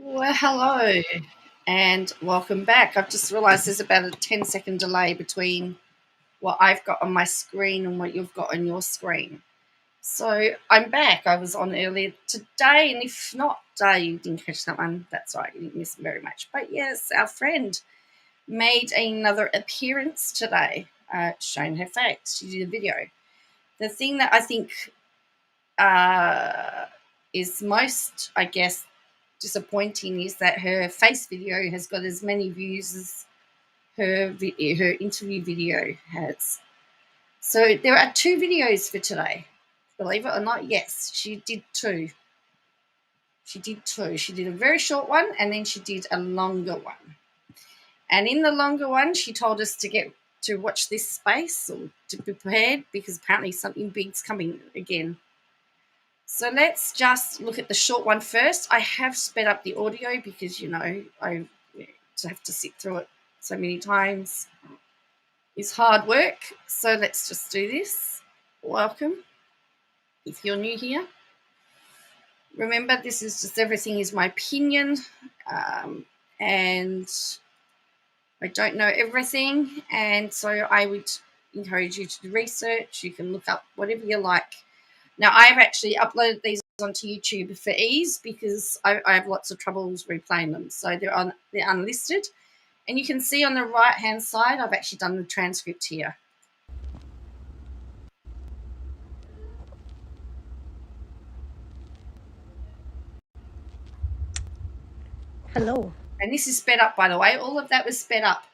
Well, hello and welcome back. I've just realised there's about a 10-second delay between what I've got on my screen and what you've got on your screen. So I'm back. I was on earlier today, and if not, you didn't catch that one. That's right, you didn't miss very much. But yes, our friend made another appearance today, showing her face. She did a video. The thing that I think is most, I guess, disappointing is that her face video has got as many views as her interview video has. So there are two videos for today. Believe it or not, yes, she did two. She did a very short one, and then she did a longer one. And in the longer one, she told us to watch this space or to be prepared because apparently something big's coming again. So let's just look at the short one first. I have sped up the audio because, I have to sit through it so many times. It's hard work. So let's just do this. Welcome. If you're new here, remember this is just everything is my opinion. And I don't know everything. And so I would encourage you to do research. You can look up whatever you like. Now, I've actually uploaded these onto YouTube for ease because I have lots of troubles replaying them. So they're unlisted. And you can see on the right-hand side, I've actually done the transcript here. Hello. And this is sped up, by the way. All of that was sped up.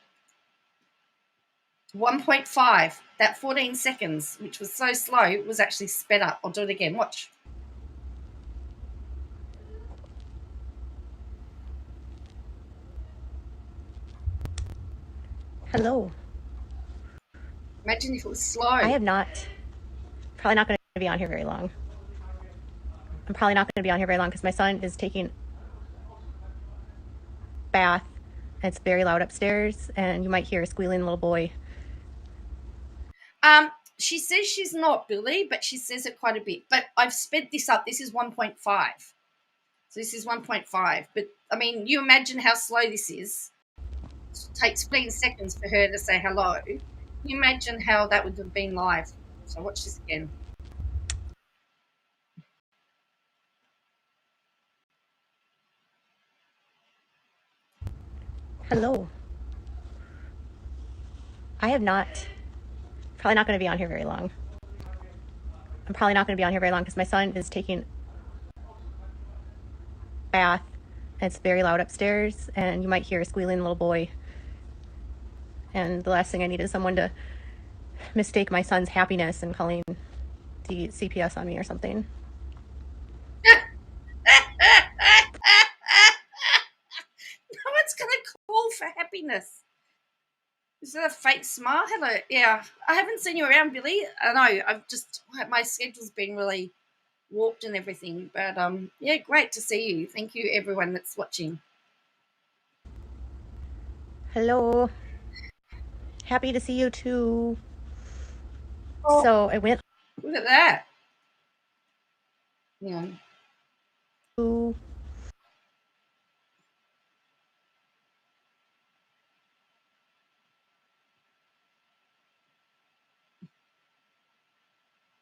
1.5. That 14 seconds, which was so slow, was actually sped up. I'll do it again. Watch. Hello. Imagine if it was slow. I have not. Probably not going to be on here very long. I'm probably not going to be on here very long because my son is taking a bath. And it's very loud upstairs, and you might hear a squealing little boy. She says she's not, Billy, but she says it quite a bit. But I've sped this up. This is 1.5. So this is 1.5. But, I mean, you imagine how slow this is. It takes 15 seconds for her to say hello. Can you imagine how that would have been live? So watch this again. Hello. I have not. Probably not going to be on here very long. I'm probably not going to be on here very long because my son is taking a bath. And it's very loud upstairs, and you might hear a squealing little boy. And the last thing I need is someone to mistake my son's happiness and calling the CPS on me or something. No one's going to call for happiness. Is that a fake smile? Hello. Yeah, I haven't seen you around, Billy. I know. My schedule's been really warped and everything. But yeah, great to see you. Thank you, everyone that's watching. Hello. Happy to see you too. Oh, So I went look at that. Yeah. to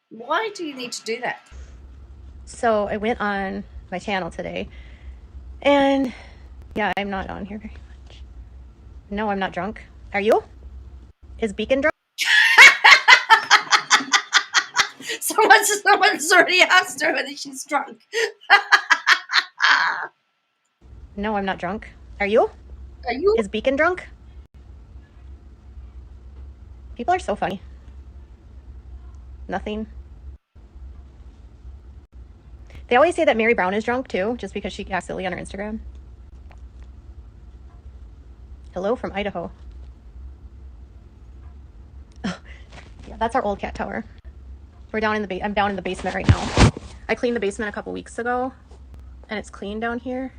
Why do you need to do that? So I went on my channel today, and yeah, I'm not on here very much. No, I'm not drunk. Are you? Is Beacon drunk? Someone's already asked her whether she's drunk. No, I'm not drunk. Are you? Are you? Is Beacon drunk? People are so funny. Nothing. They always say that Mary Brown is drunk too, just because she acts silly on her Instagram. Hello from Idaho. Yeah, that's our old cat tower. I'm down in the basement right now. I cleaned the basement a couple weeks ago, and it's clean down here.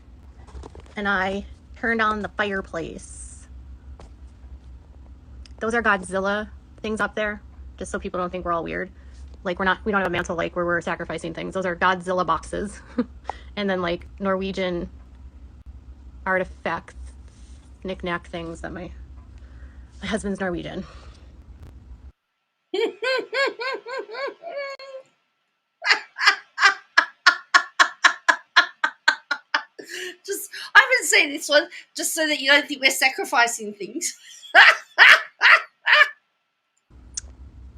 And I turned on the fireplace. Those are Godzilla things up there, just so people don't think we're all weird. Like we don't have a mantle like where we're sacrificing things. Those are Godzilla boxes. And then like Norwegian artifacts, knick-knack things that my husband's Norwegian. I haven't seen this one just so that you don't think we're sacrificing things.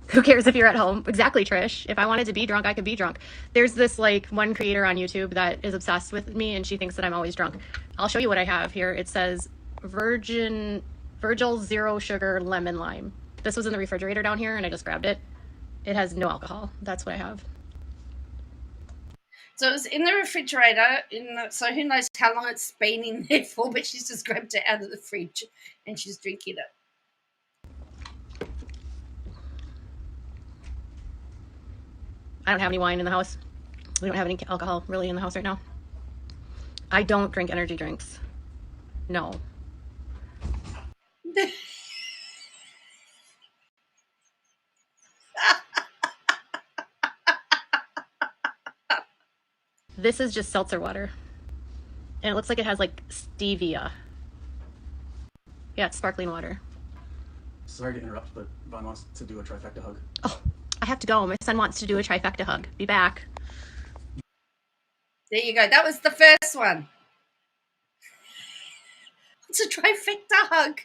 Who cares if you're at home? Exactly, Trish. If I wanted to be drunk, I could be drunk. There's this like one creator on YouTube that is obsessed with me, and she thinks that I'm always drunk. I'll show you what I have here. It says Virgil Zero Sugar Lemon Lime. This was in the refrigerator down here, and I just grabbed it. It has no alcohol. That's what I have. So it was in the refrigerator. So who knows how long it's been in there for? But she's just grabbed it out of the fridge and she's drinking it. I don't have any wine in the house. We don't have any alcohol really in the house right now. I don't drink energy drinks. No. This is just seltzer water. And it looks like it has like stevia. Yeah, it's sparkling water. Sorry to interrupt, but Vaughn wants to do a trifecta hug. Oh, I have to go. My son wants to do a trifecta hug. Be back. There you go. That was the first one. It's a trifecta hug.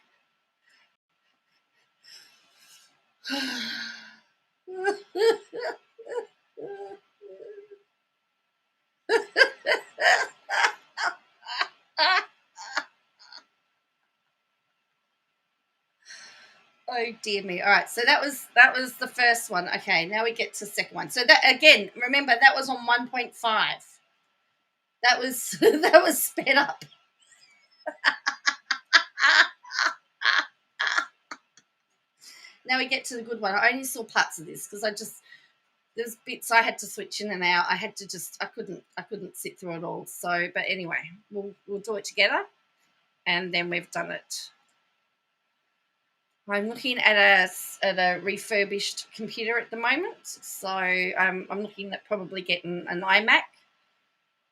Oh dear me. All right, so that was the first one. Okay, now we get to the second one. So that again, remember that was on 1.5. That was that was sped up. Now we get to the good one. I only saw parts of this because there's bits I had to switch in and out. I couldn't sit through it all. So, but anyway, we'll do it together, and then we've done it. I'm looking at a refurbished computer at the moment, so I'm looking at probably getting an iMac,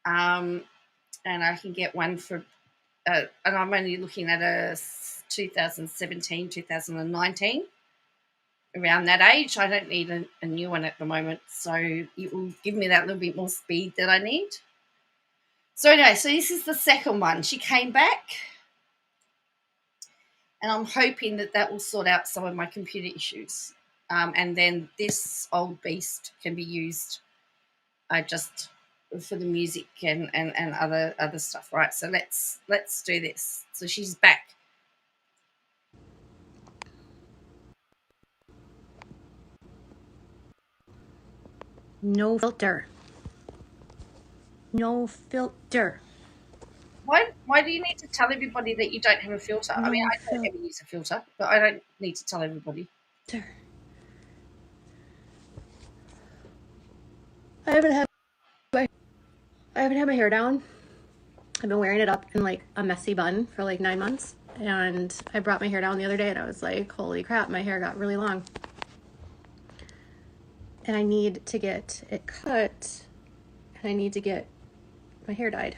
and I can get one for, and I'm only looking at a 2017, 2019. Around that age, I don't need a new one at the moment, so it will give me that little bit more speed that I need. So anyway, so this is the second one. She came back, and I'm hoping that will sort out some of my computer issues, and then this old beast can be used just for the music and other stuff. Right, so let's do this. So she's back. No filter. No filter. Why Why do you need to tell everybody that you don't have a filter? I mean, I don't ever use a filter, but I don't need to tell everybody. Sure. I haven't had my hair down. I've been wearing it up in like a messy bun for like 9 months. And I brought my hair down the other day and I was like, holy crap, my hair got really long. And I need to get it cut and I need to get my hair dyed.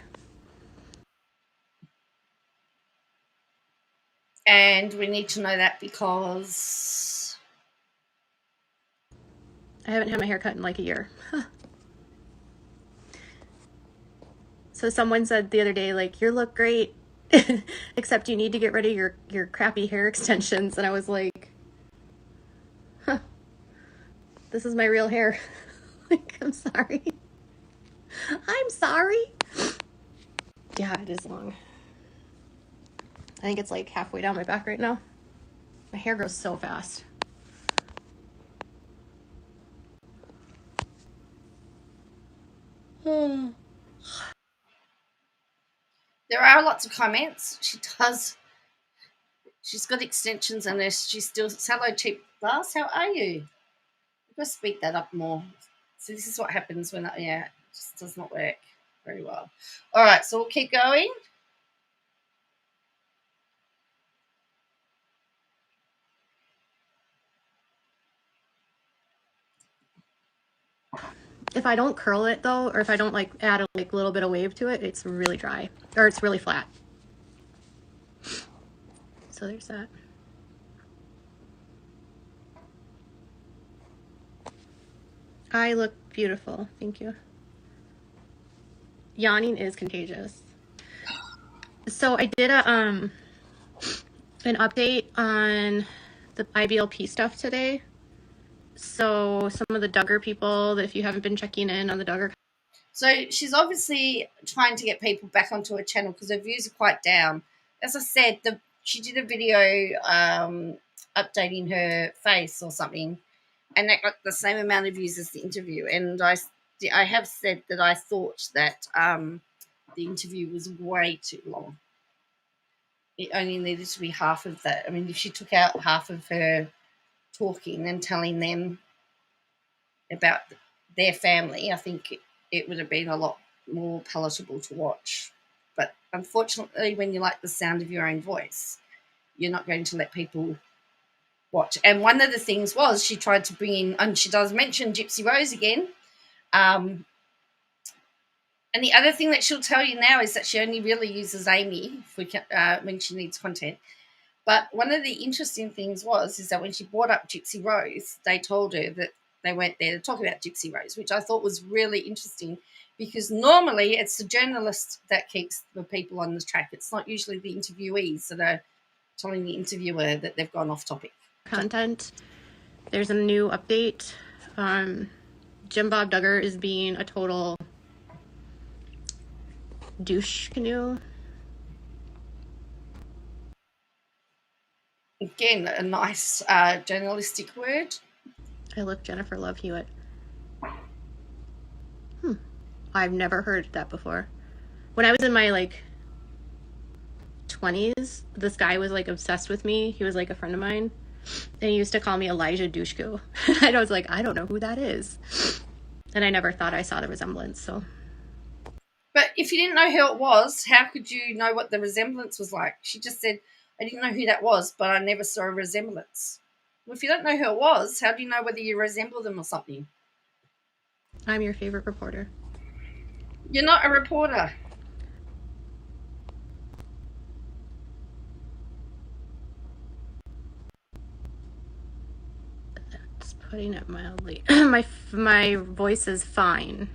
And we need to know that because I haven't had my hair cut in like a year. So someone said the other day, like, you look great, except you need to get rid of your crappy hair extensions. And I was like, huh, this is my real hair. Like, I'm sorry. I'm sorry. Yeah, it is long. I think it's like halfway down my back right now. My hair grows so fast. there are lots of comments. She's got extensions and she still, hello cheap glass, how are you? I've got to speak that up more. So this is what happens when, it just does not work very well. All right, so we'll keep going. If I don't curl it though, or if I don't like add a like little bit of wave to it, it's really dry or it's really flat. So there's that. I look beautiful. Thank you. Yawning is contagious. So I did an update on the IBLP stuff today. So some of the Duggar people, if you haven't been checking in on the Duggar. So she's obviously trying to get people back onto her channel because her views are quite down. As I said, she did a video updating her face or something, and that got the same amount of views as the interview. And I have said that I thought that the interview was way too long. It only needed to be half of that. I mean, if she took out half of her talking and telling them about their family, I think it would have been a lot more palatable to watch. But unfortunately, when you like the sound of your own voice, you're not going to let people watch. And one of the things was she tried to bring in, and she does mention Gypsy Rose again. And the other thing that she'll tell you now is that she only really uses Amy when she needs content. But one of the interesting things is that when she brought up Gypsy Rose, they told her that they weren't there to talk about Gypsy Rose, which I thought was really interesting because normally it's the journalist that keeps the people on the track. It's not usually the interviewees that are telling the interviewer that they've gone off topic. Content. There's a new update. Jim Bob Duggar is being a total douche canoe. Again, a nice journalistic word. I look Jennifer Love Hewitt. I've never heard that before. When I was in my 20s, this guy was obsessed with me. He was a friend of mine. And he used to call me Elijah Dushku. And I was like, I don't know who that is. And I never thought I saw the resemblance, so. But if you didn't know who it was, how could you know what the resemblance was like? She just said, I didn't know who that was, but I never saw a resemblance. Well, if you don't know who it was, how do you know whether you resemble them or something? I'm your favorite reporter. You're not a reporter. That's putting it mildly. My voice is fine.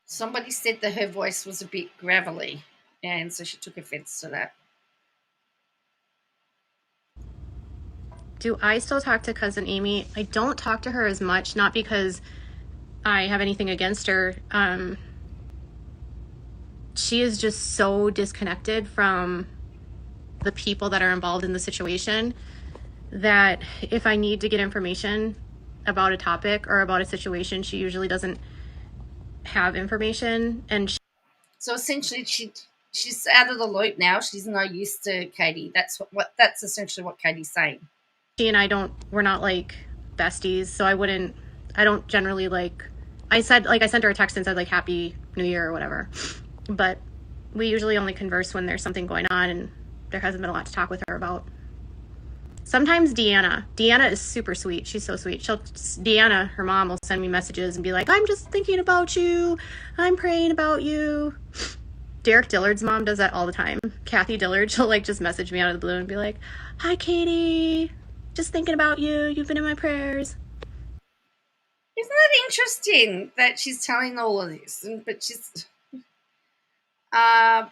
Somebody said that her voice was a bit gravelly, and so she took offense to that. Do I still talk to Cousin Amy? I don't talk to her as much, not because I have anything against her. She is just so disconnected from the people that are involved in the situation that if I need to get information about a topic or about a situation, she usually doesn't have information, and So essentially, she's out of the loop now. She's no use to Katie. That's essentially what Katie's saying. she and we're not like besties, so I don't generally like, I sent her a text and said like Happy New Year or whatever, but we usually only converse when there's something going on and there hasn't been a lot to talk with her about. Sometimes Deanna is super sweet. She's so sweet. Deanna, her mom, will send me messages and be like, I'm just thinking about you. I'm praying about you. Derek Dillard's mom does that all the time. Kathy Dillard, she'll like just message me out of the blue and be like, hi, Katie. Just thinking about you. You've been in my prayers. Isn't that interesting that she's telling all of this? But she's...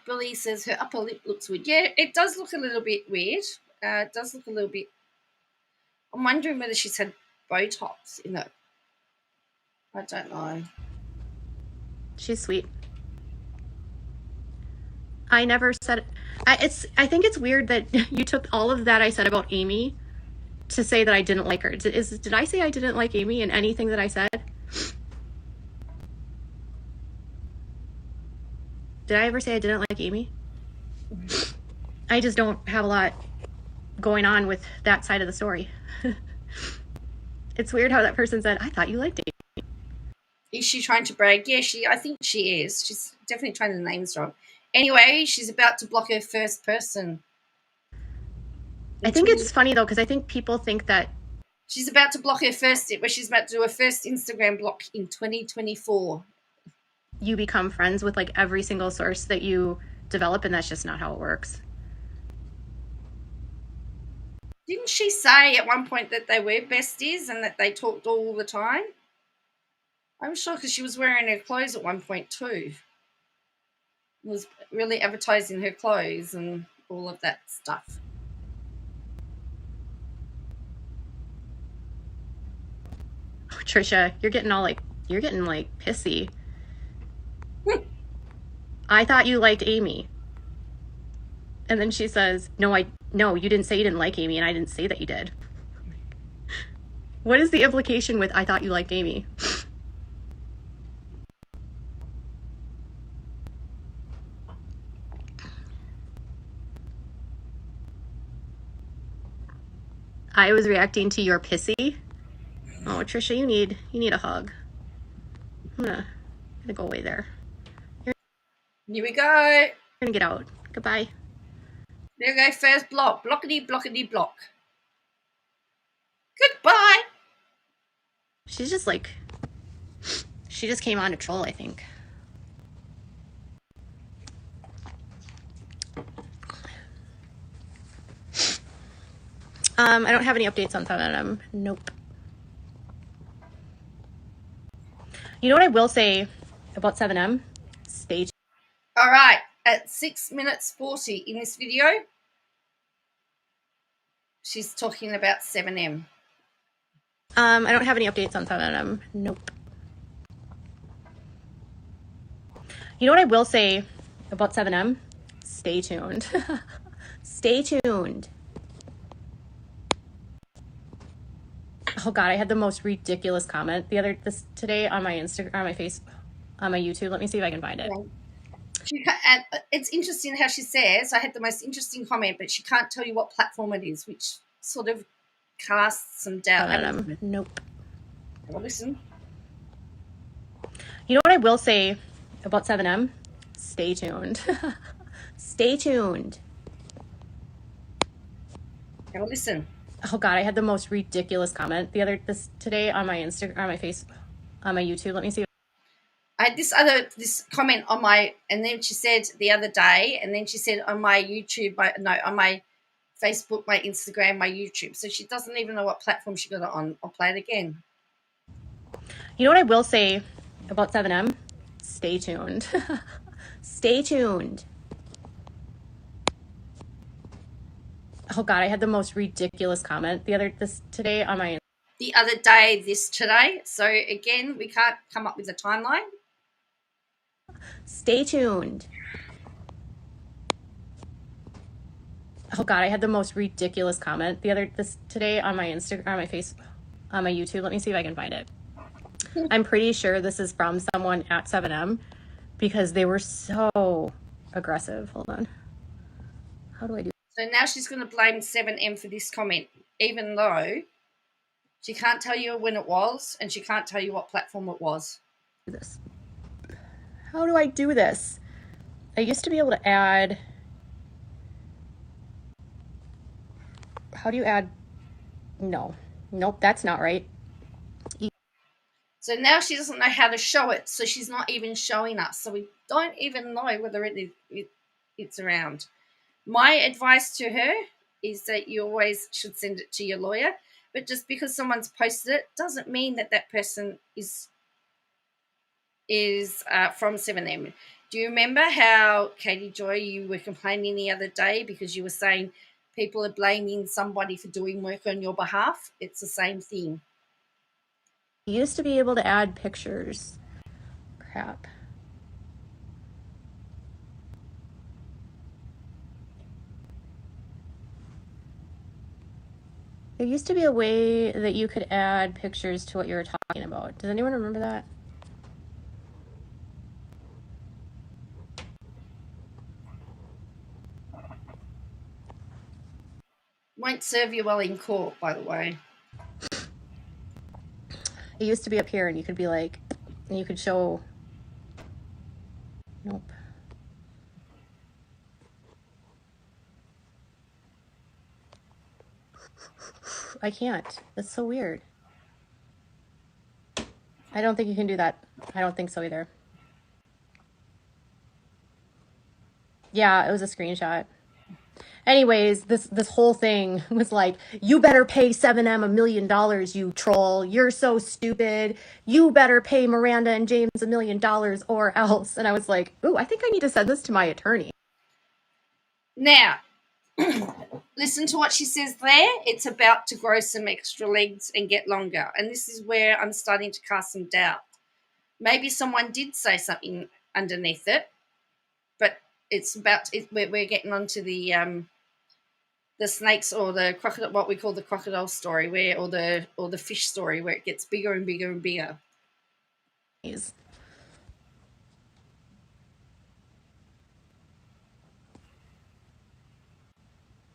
Billy says her upper lip looks weird. Yeah, it does look a little bit weird. It does look a little bit... I'm wondering whether she's had Botox in it. I don't know. She's sweet. I never said... I think it's weird that you took all of that I said about Amy to say that I didn't like her. Did I say I didn't like Amy in anything that I said? Did I ever say I didn't like Amy? I just don't have a lot going on with that side of the story. It's weird how that person said, I thought you liked Amy. Is she trying to brag? Yeah, I think she is. She's definitely trying to name drop. Anyway, she's about to block her first person. I think it's funny though, because I think people think that she's about to block her first, where she's about to do her first Instagram block in 2024. You become friends with like every single source that you develop, and that's just not how it works. Didn't she say at one point that they were besties and that they talked all the time? I'm sure, because she was wearing her clothes at one point too. Was really advertising her clothes and all of that stuff. Oh, Trisha, you're getting pissy. I thought you liked Amy. And then she says, no, you didn't say you didn't like Amy, and I didn't say that you did. What is the implication with I thought you liked Amy? I was reacting to your pissy. Oh, Trisha, you need a hug. I'm gonna go away there. Here we go. You're gonna get out. Goodbye. There we go. First block. Blockity, blockity, block. Goodbye. She's just like... She just came on to troll, I think. I don't have any updates on 7M. Nope. You know what I will say about 7M? Stay tuned. All right. At 6 minutes 40 in this video, she's talking about 7M. I don't have any updates on 7M. Nope. You know what I will say about 7M? Stay tuned. Stay tuned. Oh God, I had the most ridiculous comment today on my Instagram, on my YouTube. Let me see if I can find it. And it's interesting how she says, I had the most interesting comment, but she can't tell you what platform it is, which sort of casts some doubt. Nope. Well, listen. You know what I will say about 7M? Stay tuned. Stay tuned. Well, listen. Oh God, I had the most ridiculous comment today on my Instagram, on my YouTube. Let me see. I had this comment on my, and then she said the other day, and then she said on my YouTube, on my Facebook, my Instagram, my YouTube. So she doesn't even know what platform she got it on. I'll play it again. You know what I will say about 7M? Stay tuned. Stay tuned. Oh God, I had the most ridiculous comment today on my... The other day, today. So again, we can't come up with a timeline. Stay tuned. Oh God, I had the most ridiculous comment today on my Instagram, on my YouTube. Let me see if I can find it. I'm pretty sure this is from someone at 7M because they were so aggressive. Hold on. How do I do So now she's going to blame 7M for this comment, even though she can't tell you when it was and she can't tell you what platform it was. this? How do I do this? I used to be able to add... How do you add... No. Nope, that's not right. So now she doesn't know how to show it, so she's not even showing us. So we don't even know whether it's around. My advice to her is that you always should send it to your lawyer, but just because someone's posted it doesn't mean that that person is from 7M. Do you remember how, Katie Joy, you were complaining the other day because you were saying people are blaming somebody for doing work on your behalf? It's the same thing. You used to be able to add pictures. Crap. There used to be a way that you could add pictures to what you were talking about. Does anyone remember that? Won't serve you well in court, by the way. It used to be up here and you could be like, and you could show... Nope. I can't. That's so weird. I don't think you can do that. I don't think so either. Yeah, it was a screenshot. Anyways, this whole thing was like, you better pay 7M $1 million, you troll. You're so stupid. You better pay Miranda and James $1 million or else. And I was like, ooh, I think I need to send this to my attorney. Now, listen to what she says there. It's about to grow some extra legs and get longer. And this is where I'm starting to cast some doubt. Maybe someone did say something underneath it, but it's about we're getting onto the snakes or the crocodile, what we call the crocodile story, where or the fish story, where it gets bigger and bigger and bigger.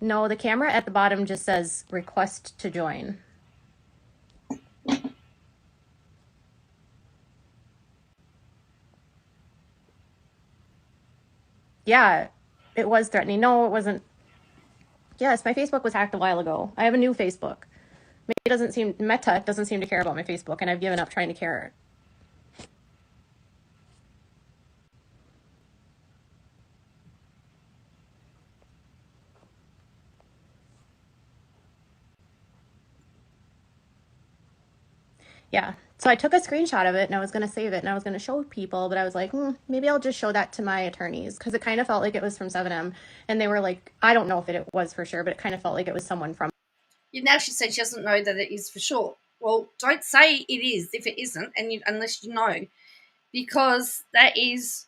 No, the camera at the bottom just says request to join. Yeah, it was threatening. No, it wasn't. Yes, my Facebook was hacked a while ago. I have a new Facebook. Meta doesn't seem to care about my Facebook, and I've given up trying to care. Yeah, so I took a screenshot of it and I was going to save it and I was going to show people, but I was like, maybe I'll just show that to my attorneys because it kind of felt like it was from 7M. And they were like, I don't know if it was for sure, but it kind of felt like it was someone from. Now she said she doesn't know that it is for sure. Well, don't say it is if it isn't, unless you know, because that is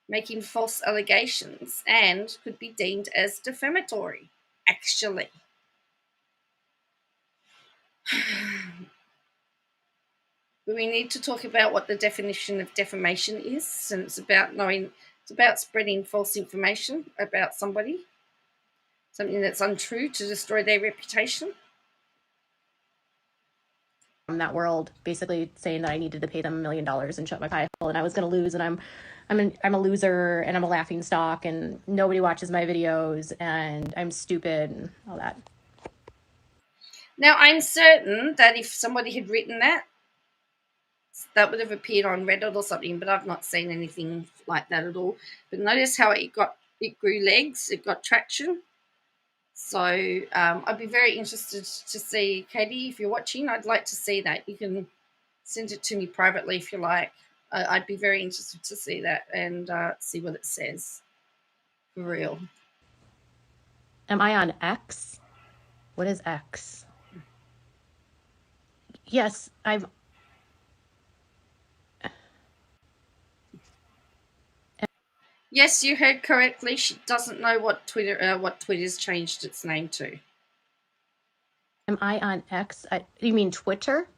making false allegations and could be deemed as defamatory, actually. We need to talk about what the definition of defamation is, and it's about spreading false information about somebody, something that's untrue to destroy their reputation. From that world, basically saying that I needed to pay them $1 million and shut my pie hole, and I was going to lose, and I'm a loser, and I'm a laughing stock, and nobody watches my videos, and I'm stupid, and all that. Now, I'm certain that if somebody had written that would have appeared on Reddit or something, but I've not seen anything like that at all. But notice how it grew legs, it got traction. So I'd be very interested to see, Katie, if you're watching, I'd like to see that. You can send it to me privately if you like. I'd be very interested to see that and see what it says. For real. Am I on X? What is X? Yes, I've... Yes, you heard correctly. She doesn't know what Twitter's changed its name to. Am I on X? You mean Twitter?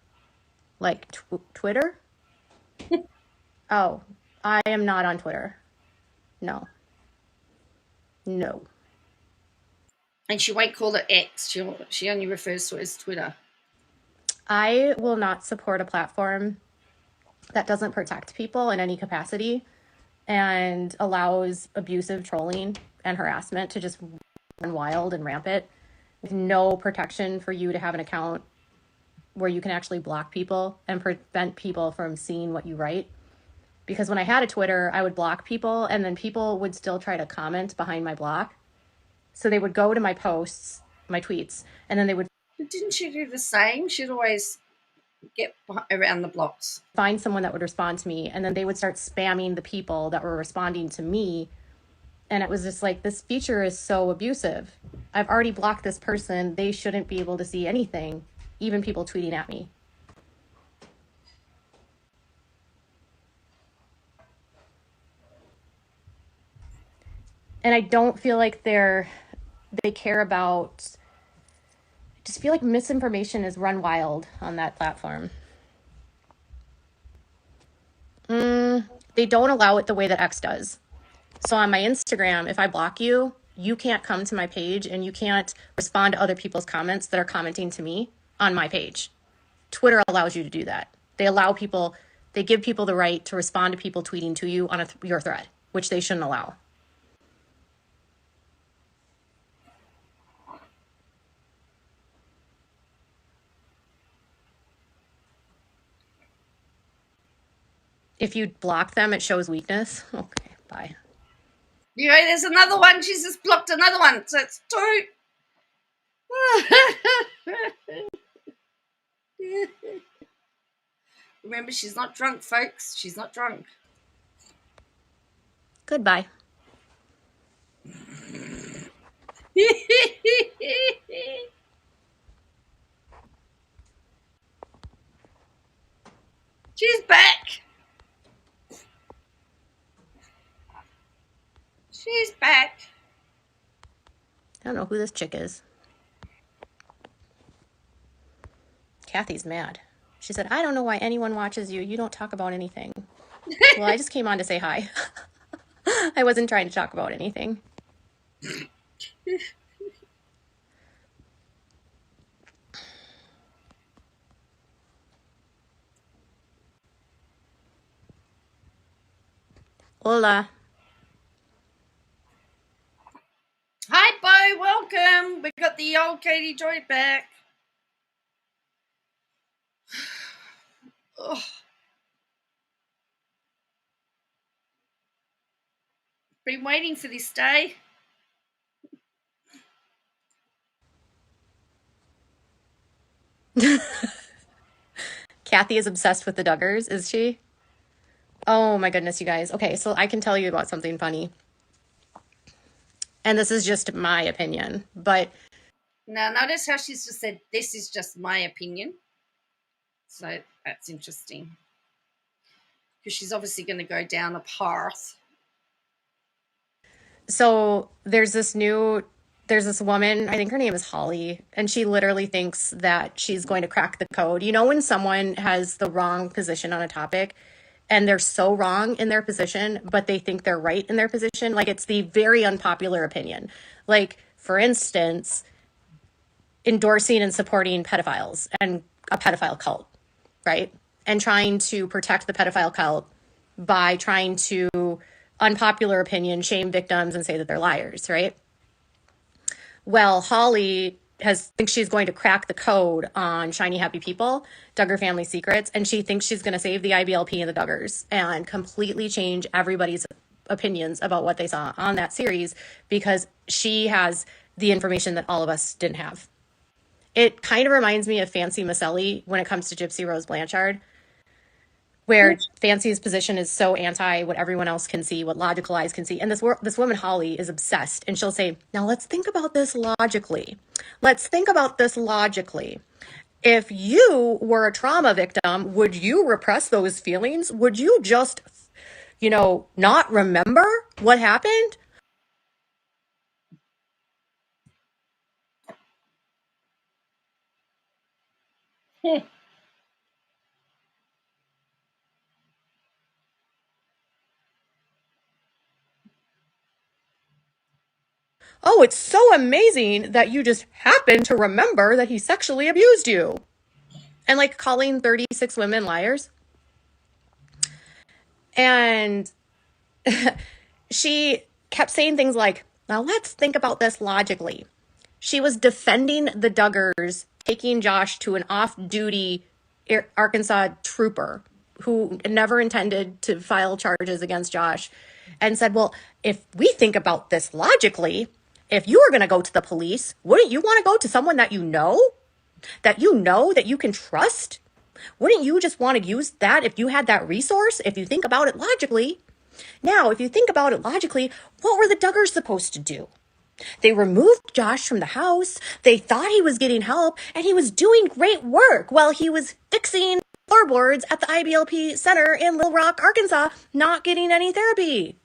Like Twitter? Oh, I am not on Twitter. No. No. And she won't call it X. She only refers to it as Twitter. I will not support a platform that doesn't protect people in any capacity and allows abusive trolling and harassment to just run wild and rampant with no protection for you to have an account where you can actually block people and prevent people from seeing what you write. Because when I had a Twitter, I would block people and then people would still try to comment behind my block. So they would go to my posts, my tweets, and then they would. But didn't she do the same? She'd always get around the blocks. Find someone that would respond to me, and then they would start spamming the people that were responding to me. And it was just like, this feature is so abusive. I've already blocked this person. They shouldn't be able to see anything, even people tweeting at me. And I don't feel like they care about, I just feel like misinformation is run wild on that platform. They don't allow it the way that X does. So on my Instagram, if I block you, you can't come to my page and you can't respond to other people's comments that are commenting to me on my page. Twitter allows you to do that. They give people the right to respond to people tweeting to you on your thread, which they shouldn't allow. If you block them, it shows weakness. Okay, bye. You know, there's another one. She's just blocked another one. So it's two. Remember, she's not drunk, folks. She's not drunk. Goodbye. She's back. She's back. I don't know who this chick is. Kathy's mad. She said, I don't know why anyone watches you. You don't talk about anything. Well, I just came on to say hi. I wasn't trying to talk about anything. Hola. Hi, Bo. Welcome. We got the old Katie Joy back. Oh. Been waiting for this day. Kathy is obsessed with the Duggars, is she? Oh my goodness, you guys. Okay, so I can tell you about something funny. And this is just my opinion, but... Now, notice how she's just said, this is just my opinion. So that's interesting. Because she's obviously going to go down a path. So there's this woman, I think her name is Holly, and she literally thinks that she's going to crack the code. You know when someone has the wrong position on a topic and they're so wrong in their position, but they think they're right in their position? Like, it's the very unpopular opinion. Like, for instance, endorsing and supporting pedophiles and a pedophile cult, right? And trying to protect the pedophile cult by trying to, unpopular opinion, shame victims and say that they're liars, right? Well, Holly thinks she's going to crack the code on Shiny Happy People, Duggar Family Secrets, and she thinks she's going to save the IBLP and the Duggars and completely change everybody's opinions about what they saw on that series because she has the information that all of us didn't have. It kind of reminds me of Fancy Maselli when it comes to Gypsy Rose Blanchard, where Fancy's position is so anti what everyone else can see, what logical eyes can see. And this woman, Holly, is obsessed. And she'll say, now let's think about this logically. Let's think about this logically. If you were a trauma victim, would you repress those feelings? Would you just, not remember what happened? Oh, it's so amazing that you just happened to remember that he sexually abused you. And like calling 36 women liars. And she kept saying things like, now let's think about this logically. She was defending the Duggars taking Josh to an off-duty Arkansas trooper who never intended to file charges against Josh and said, well, if we think about this logically, if you were going to go to the police, wouldn't you want to go to someone that you know that you can trust? Wouldn't you just want to use that if you had that resource, if you think about it logically? Now, if you think about it logically, what were the Duggars supposed to do? They removed Josh from the house. They thought he was getting help, and he was doing great work while he was fixing floorboards at the IBLP Center in Little Rock, Arkansas, not getting any therapy.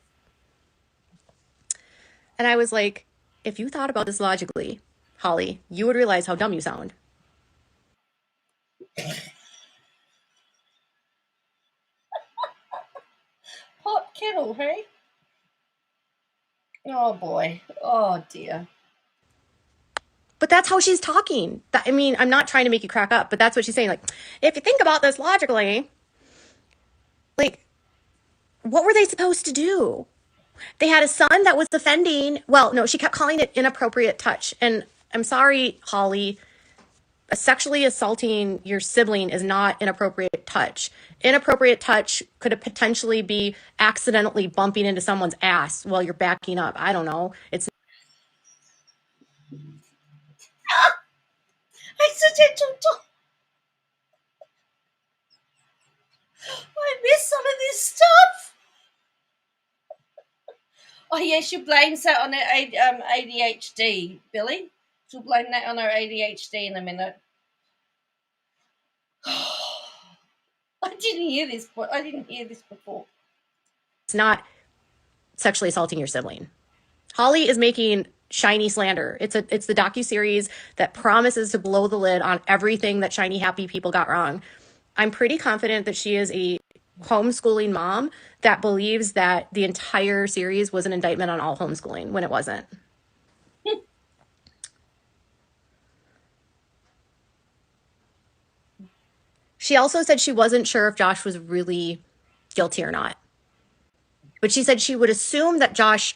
And I was like, if you thought about this logically, Holly, you would realize how dumb you sound. Hot kettle, hey? Oh boy. Oh dear. But that's how she's talking. I mean, I'm not trying to make you crack up, but that's what she's saying. Like, if you think about this logically, like, what were they supposed to do? They had a son that was offending. Well, no, she kept calling it inappropriate touch. And I'm sorry, Holly, sexually assaulting your sibling is not inappropriate touch. Inappropriate touch could potentially be accidentally bumping into someone's ass while you're backing up. I don't know. It's Accidental touch. I missed some of this stuff. Oh yeah, she blames that on her ADHD, Billy. She'll blame that on her ADHD in a minute. I didn't hear this before. It's not sexually assaulting your sibling. Holly is making shiny slander. It's the docuseries that promises to blow the lid on everything that shiny happy people got wrong. I'm pretty confident that she is a homeschooling mom that believes that the entire series was an indictment on all homeschooling when it wasn't. She also said she wasn't sure if Josh was really guilty or not. But she said she would assume that Josh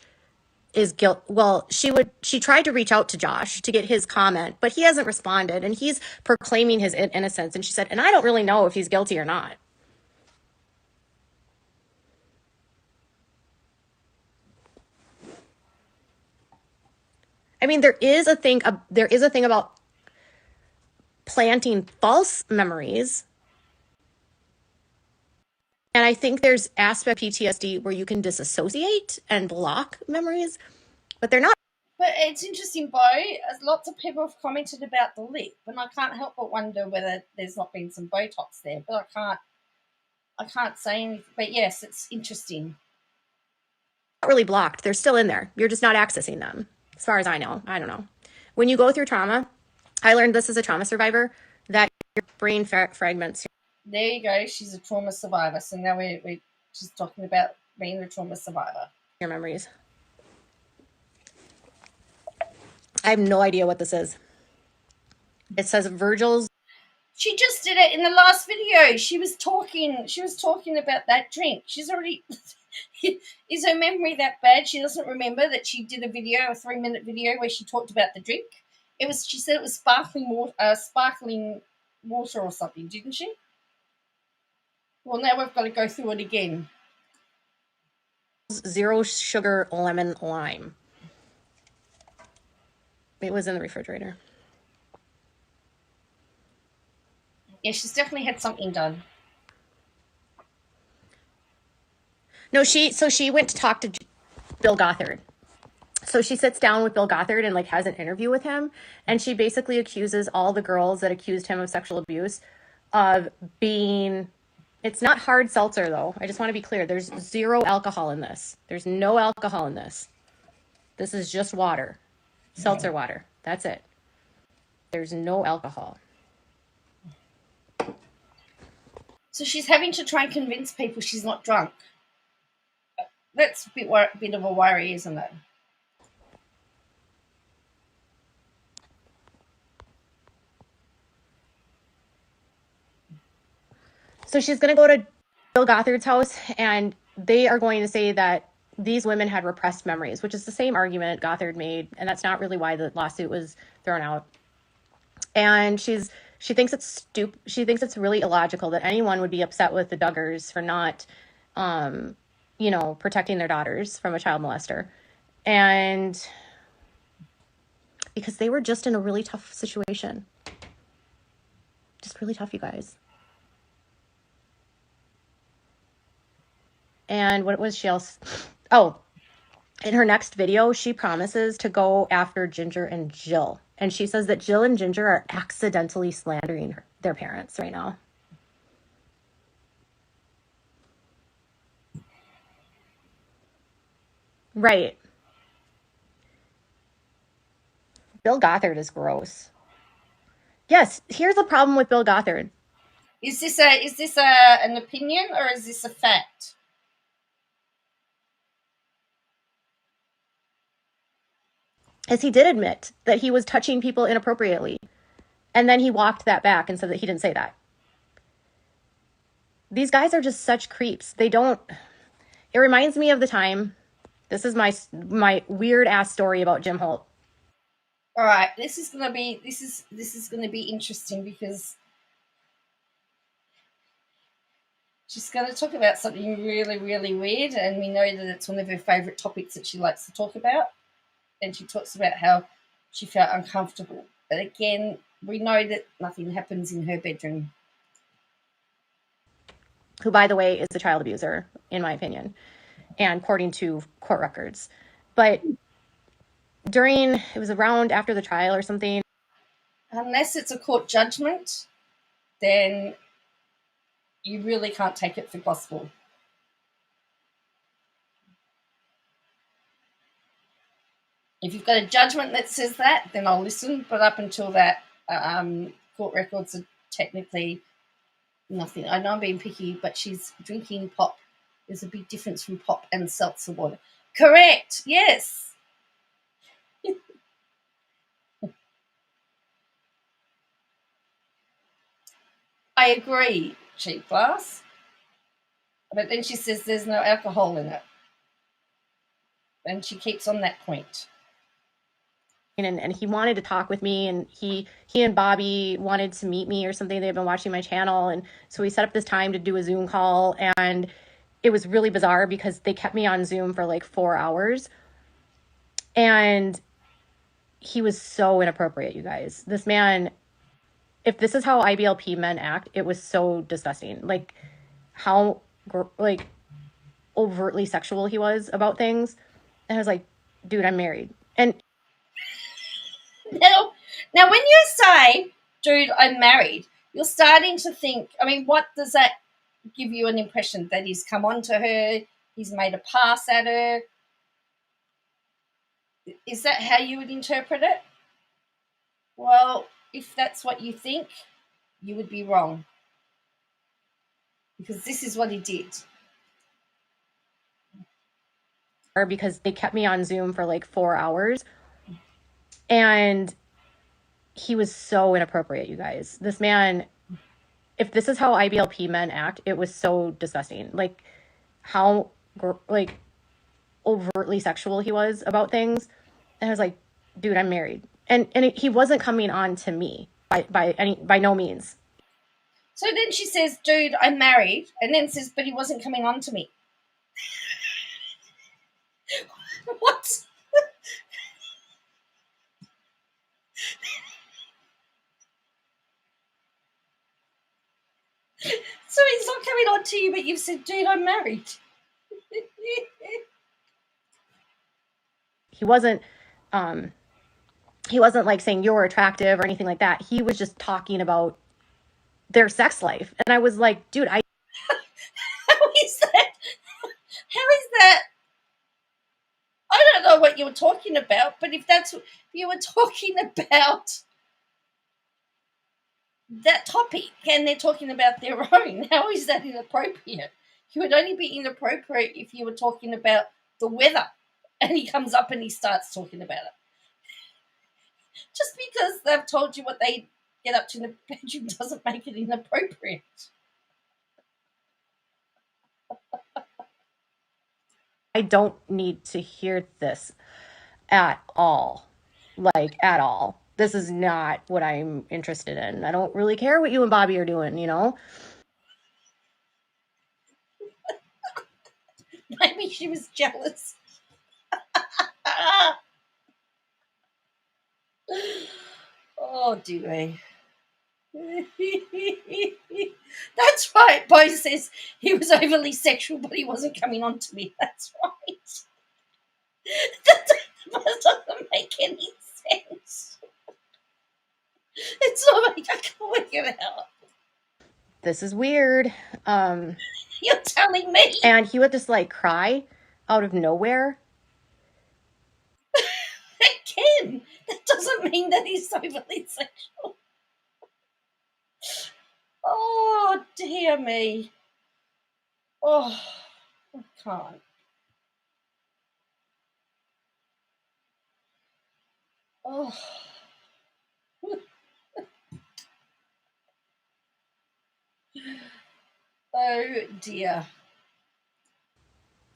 is guilt. Well, she tried to reach out to Josh to get his comment, but he hasn't responded and he's proclaiming his innocence. And she said, and I don't really know if he's guilty or not. I mean, there is a thing about planting false memories. And I think there's aspect PTSD where you can disassociate and block memories, but they're not. But it's interesting, Bo, as lots of people have commented about the lip, and I can't help but wonder whether there's not been some Botox there, but I can't say anything. But yes, it's interesting. Not really blocked. They're still in there. You're just not accessing them. As far as I know. I don't know. When you go through trauma, I learned this as a trauma survivor, that your brain fragments. There you go. She's a trauma survivor. So now we're just talking about being a trauma survivor. Your memories. I have no idea what this is. It says Virgil's. She just did it in the last video. She was talking about that drink. She's already is her memory that bad? She doesn't remember that she did a 3-minute video where she talked about the drink. She said it was sparkling water or something, didn't she? Well, now we've got to go through it again. Zero sugar lemon lime. It was in the refrigerator. Yeah, she's definitely had something done. No, she went to talk to Bill Gothard. So she sits down with Bill Gothard and like has an interview with him, and she basically accuses all the girls that accused him of sexual abuse of being. It's not hard seltzer though. I just want to be clear. There's zero alcohol in this. There's no alcohol in this. This is just water. Seltzer water. That's it. There's no alcohol. So she's having to try and convince people she's not drunk. That's a bit of a worry, isn't it? So she's going to go to Bill Gothard's house, and they are going to say that these women had repressed memories, which is the same argument Gothard made, and that's not really why the lawsuit was thrown out. And she thinks it's stupid. She thinks it's really illogical that anyone would be upset with the Duggars for not, protecting their daughters from a child molester, and because they were just in a really tough situation, just really tough, you guys. And what was she else? Oh, in her next video, she promises to go after Ginger and Jill. And she says that Jill and Ginger are accidentally slandering their parents right now. Right. Bill Gothard is gross. Yes, here's the problem with Bill Gothard. Is this an opinion or is this a fact? As he did admit that he was touching people inappropriately. And then he walked that back and said that he didn't say that. These guys are just such creeps. It reminds me of the time, this is my weird ass story about Jim Holt. All right, this is going to be interesting because she's going to talk about something really, really weird, and we know that it's one of her favorite topics that she likes to talk about. And she talks about how she felt uncomfortable. But again, we know that nothing happens in her bedroom. Who, by the way, is a child abuser, in my opinion, and according to court records. But it was around after the trial or something. Unless it's a court judgment, then you really can't take it for gospel. If you've got a judgment that says that, then I'll listen. But up until that, court records are technically nothing. I know I'm being picky, but she's drinking pop. There's a big difference from pop and seltzer water. Correct. Yes. I agree, cheap glass. But then she says there's no alcohol in it. And she keeps on that point. And he wanted to talk with me, and he and Bobby wanted to meet me or something. They've been watching my channel, and so we set up this time to do a Zoom call, and it was really bizarre because they kept me on Zoom for like 4 hours, and he was so inappropriate, you guys. This man, if this is how IBLP men act, it was so disgusting. Like how like overtly sexual he was about things. And I was like, dude, I'm married. And now when you say, dude, I'm married, you're starting to think, I mean, what does that give you an impression? That he's come on to her, he's made a pass at her? Is that how you would interpret it? Well, if that's what you think, you would be wrong. Because this is what he did. Because they kept me on Zoom for like 4 hours, and he was so inappropriate, you guys. This man, if this is how IBLP men act, it was so disgusting. Like how like overtly sexual he was about things. And I was like, dude, I'm married. And he wasn't coming on to me by no means. So then she says, dude, I'm married, and then says, but he wasn't coming on to me. What? So he's not coming on to you, but you've said, dude, I'm married. He wasn't like saying you're attractive or anything like that. He was just talking about their sex life. And I was like, dude, How is that? How is that? I don't know what you were talking about, but if that's what you were talking about, that topic, and they're talking about their own, how is that inappropriate? You would only be inappropriate if you were talking about the weather, and he comes up and he starts talking about it. Just because they've told you what they get up to in the bedroom doesn't make it inappropriate. I don't need to hear this at all. Like, at all. This is not what I'm interested in. I don't really care what you and Bobby are doing, you know? Maybe she was jealous. Oh, dear. That's right. Bo says he was overly sexual, but he wasn't coming on to me. That's right. That doesn't make any sense. It's not like I can't work it out. This is weird. You're telling me. And he would just like cry out of nowhere. Again, that doesn't mean that he's overly sexual. Oh, dear me. Oh, I can't. Oh. Oh, dear.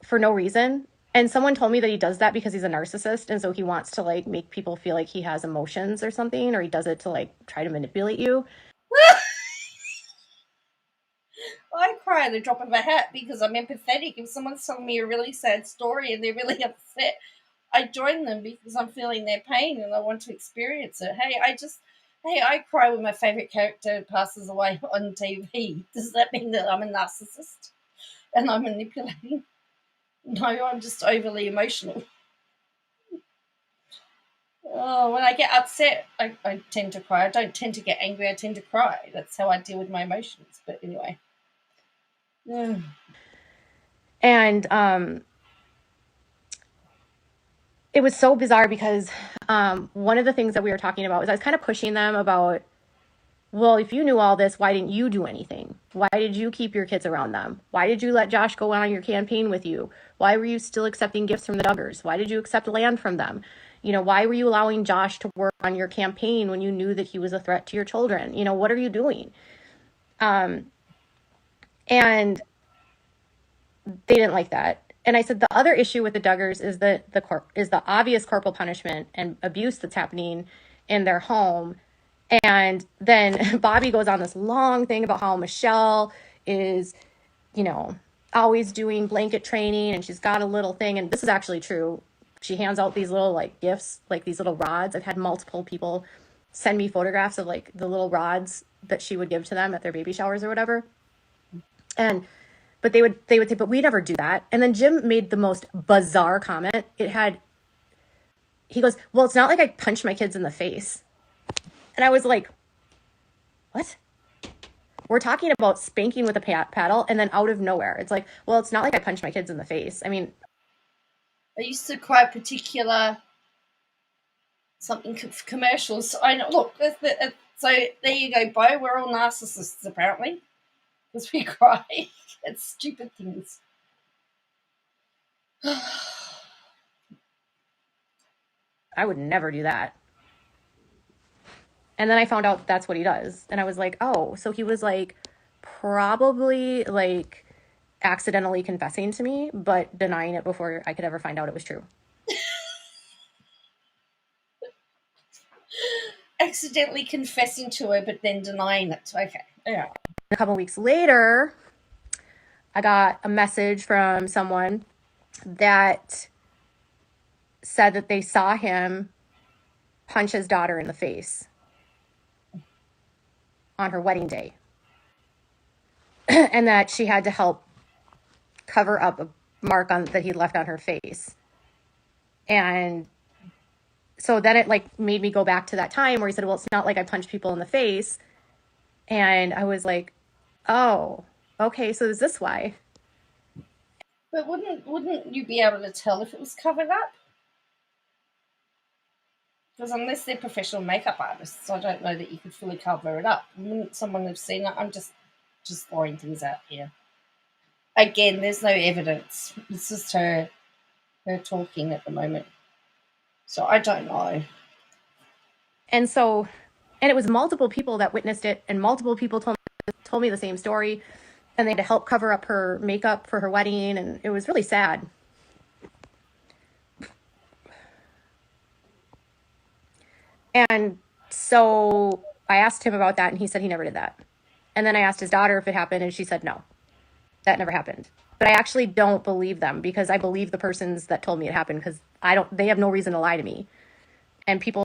For no reason. And someone told me that he does that because he's a narcissist, and so he wants to like make people feel like he has emotions or something, or he does it to like try to manipulate you. I cry at the drop of a hat because I'm empathetic. If someone's telling me a really sad story and they're really upset, I join them because I'm feeling their pain and I want to experience it. I cry when my favorite character passes away on TV. Does that mean that I'm a narcissist and I'm manipulating? No, I'm just overly emotional. Oh, when I get upset, I tend to cry. I don't tend to get angry. I tend to cry. That's how I deal with my emotions. But anyway. Yeah. And it was so bizarre because one of the things that we were talking about was I was kind of pushing them about, well, if you knew all this, why didn't you do anything? Why did you keep your kids around them? Why did you let Josh go on your campaign with you? Why were you still accepting gifts from the Duggars? Why did you accept land from them? You know, why were you allowing Josh to work on your campaign when you knew that he was a threat to your children? You know, what are you doing? And they didn't like that. And I said the other issue with the Duggars is that the obvious corporal punishment and abuse that's happening in their home. And then Bobby goes on this long thing about how Michelle is, you know, always doing blanket training and she's got a little thing. And this is actually true. She hands out these little like gifts, like these little rods. I've had multiple people send me photographs of like the little rods that she would give to them at their baby showers or whatever. But they would say, but we never do that. And then Jim made the most bizarre comment. He goes, well, it's not like I punch my kids in the face. And I was like, what? We're talking about spanking with a paddle, and then out of nowhere, it's like, well, it's not like I punch my kids in the face. I mean, I used to quite particular something commercials. I know. Look, so there you go, Bo. We're all narcissists apparently because we cry at stupid things. I would never do that. And then I found out that's what he does. And I was like, oh, so he was like probably like accidentally confessing to me, but denying it before I could ever find out it was true. Accidentally confessing to her, but then denying it. Okay. Yeah. A couple weeks later, I got a message from someone that said that they saw him punch his daughter in the face on her wedding day. And that she had to help cover up a mark that he'd left on her face. And so then it like made me go back to that time where he said, well, it's not like I punch people in the face. And I was like, oh, okay, so is this why? But wouldn't you be able to tell if it was covered up? Because unless they're professional makeup artists, I don't know that you could fully cover it up. Wouldn't someone have seen it? I'm just throwing things out here. Again, there's no evidence. It's just her talking at the moment. So I don't know. And it was multiple people that witnessed it, and multiple people told me the same story, and they had to help cover up her makeup for her wedding, and it was really sad. And so I asked him about that, and he said he never did that. And then I asked his daughter if it happened, and she said no, that never happened. But I actually don't believe them, because I believe the persons that told me it happened, because they have no reason to lie to me. And people.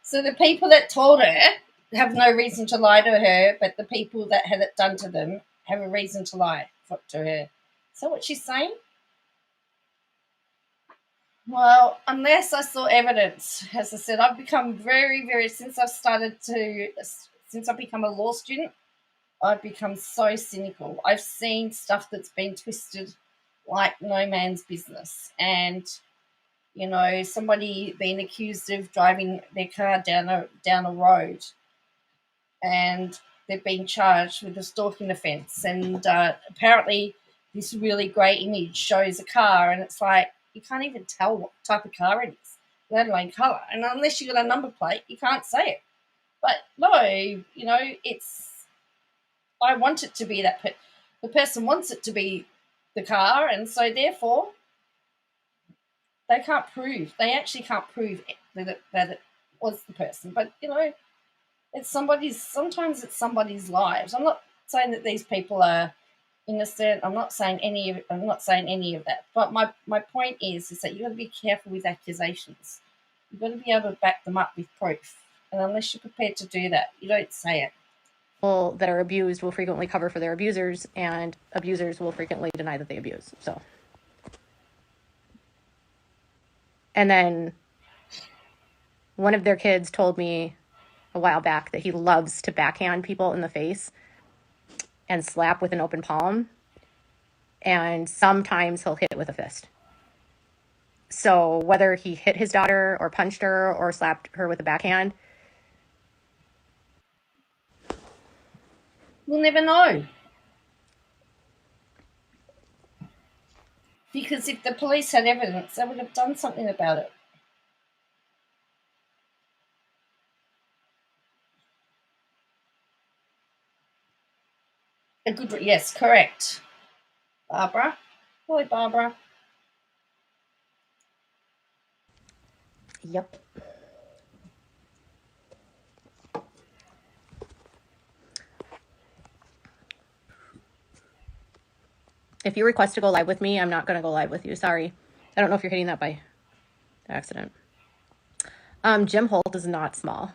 So the people that told her have no reason to lie to her, but the people that had it done to them have a reason to lie to her. Is that what she's saying? Well, unless I saw evidence, as I said, I've become very, since I've become a law student, I've become so cynical. I've seen stuff that's been twisted like no man's business. And, somebody being accused of driving their car down a road, and they've been charged with a stalking offence. And apparently this really great image shows a car, and it's like, you can't even tell what type of car it is, let alone colour. And unless you got a number plate, you can't say it. But no, I want it to be that the person wants it to be the car, and so therefore they actually can't prove that it was the person. But sometimes it's somebody's lives. I'm not saying that these people are innocent. I'm not saying any of that. But my point is that you've got to be careful with accusations. You've got to be able to back them up with proof. And unless you're prepared to do that, you don't say it. People that are abused will frequently cover for their abusers, and abusers will frequently deny that they abuse. So, and then one of their kids told me a while back that he loves to backhand people in the face and slap with an open palm, and sometimes he'll hit with a fist. So whether he hit his daughter or punched her or slapped her with a backhand, we'll never know. Because if the police had evidence, they would have done something about it. Yes, correct. Barbara. Hi, Barbara. Yep. If you request to go live with me, I'm not going to go live with you. Sorry. I don't know if you're hitting that by accident. Jim Holt is not small.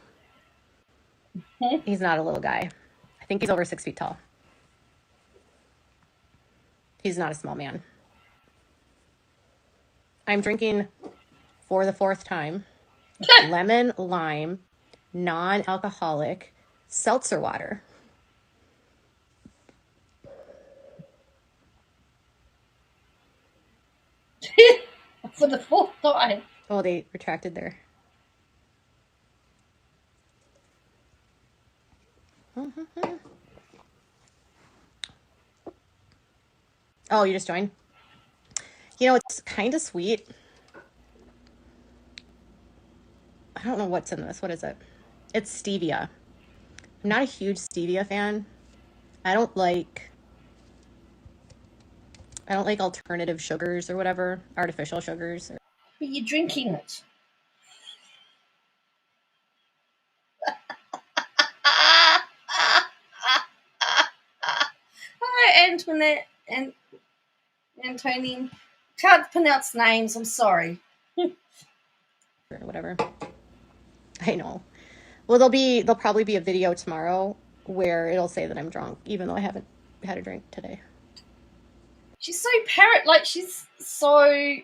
He's not a little guy. I think he's over 6 feet tall. He's not a small man. I'm drinking, for the 4th time, lemon, lime, non-alcoholic seltzer water. For the 4th time. Oh, they retracted their... Oh, you just joined? It's kind of sweet. I don't know what's in this. What is it? It's stevia. I'm not a huge stevia fan. I don't like alternative sugars or whatever, artificial sugars. But you're drinking it. Hi, Antoinette and Antonine. Can't pronounce names. I'm sorry. Or whatever. I know. Well, there'll probably be a video tomorrow where it'll say that I'm drunk, even though I haven't had a drink today. She's so she's so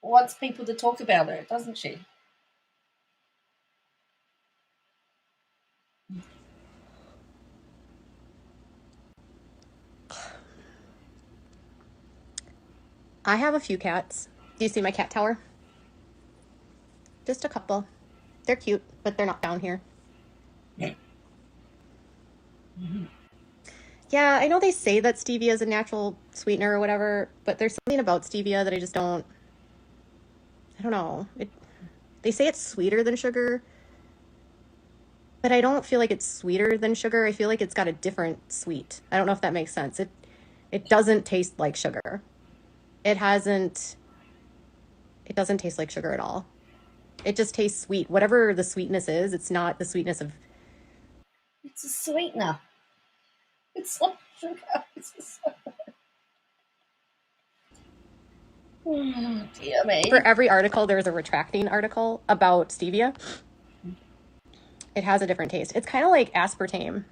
wants people to talk about her, doesn't she? I have a few cats. Do you see my cat tower? Just a couple. They're cute, but they're not down here. Yeah, I know they say that stevia is a natural sweetener or whatever, but there's something about stevia that I don't know. They say it's sweeter than sugar, but I don't feel like it's sweeter than sugar. I feel like it's got a different sweet. I don't know if that makes sense. It doesn't taste like sugar. It doesn't taste like sugar at all. It just tastes sweet. Whatever the sweetness is, it's not the sweetness of... It's a sweetener. It's not sugar. It's a sweetener. Oh, dear me. For every article, there's a retracting article about stevia. It has a different taste. It's kind of like aspartame.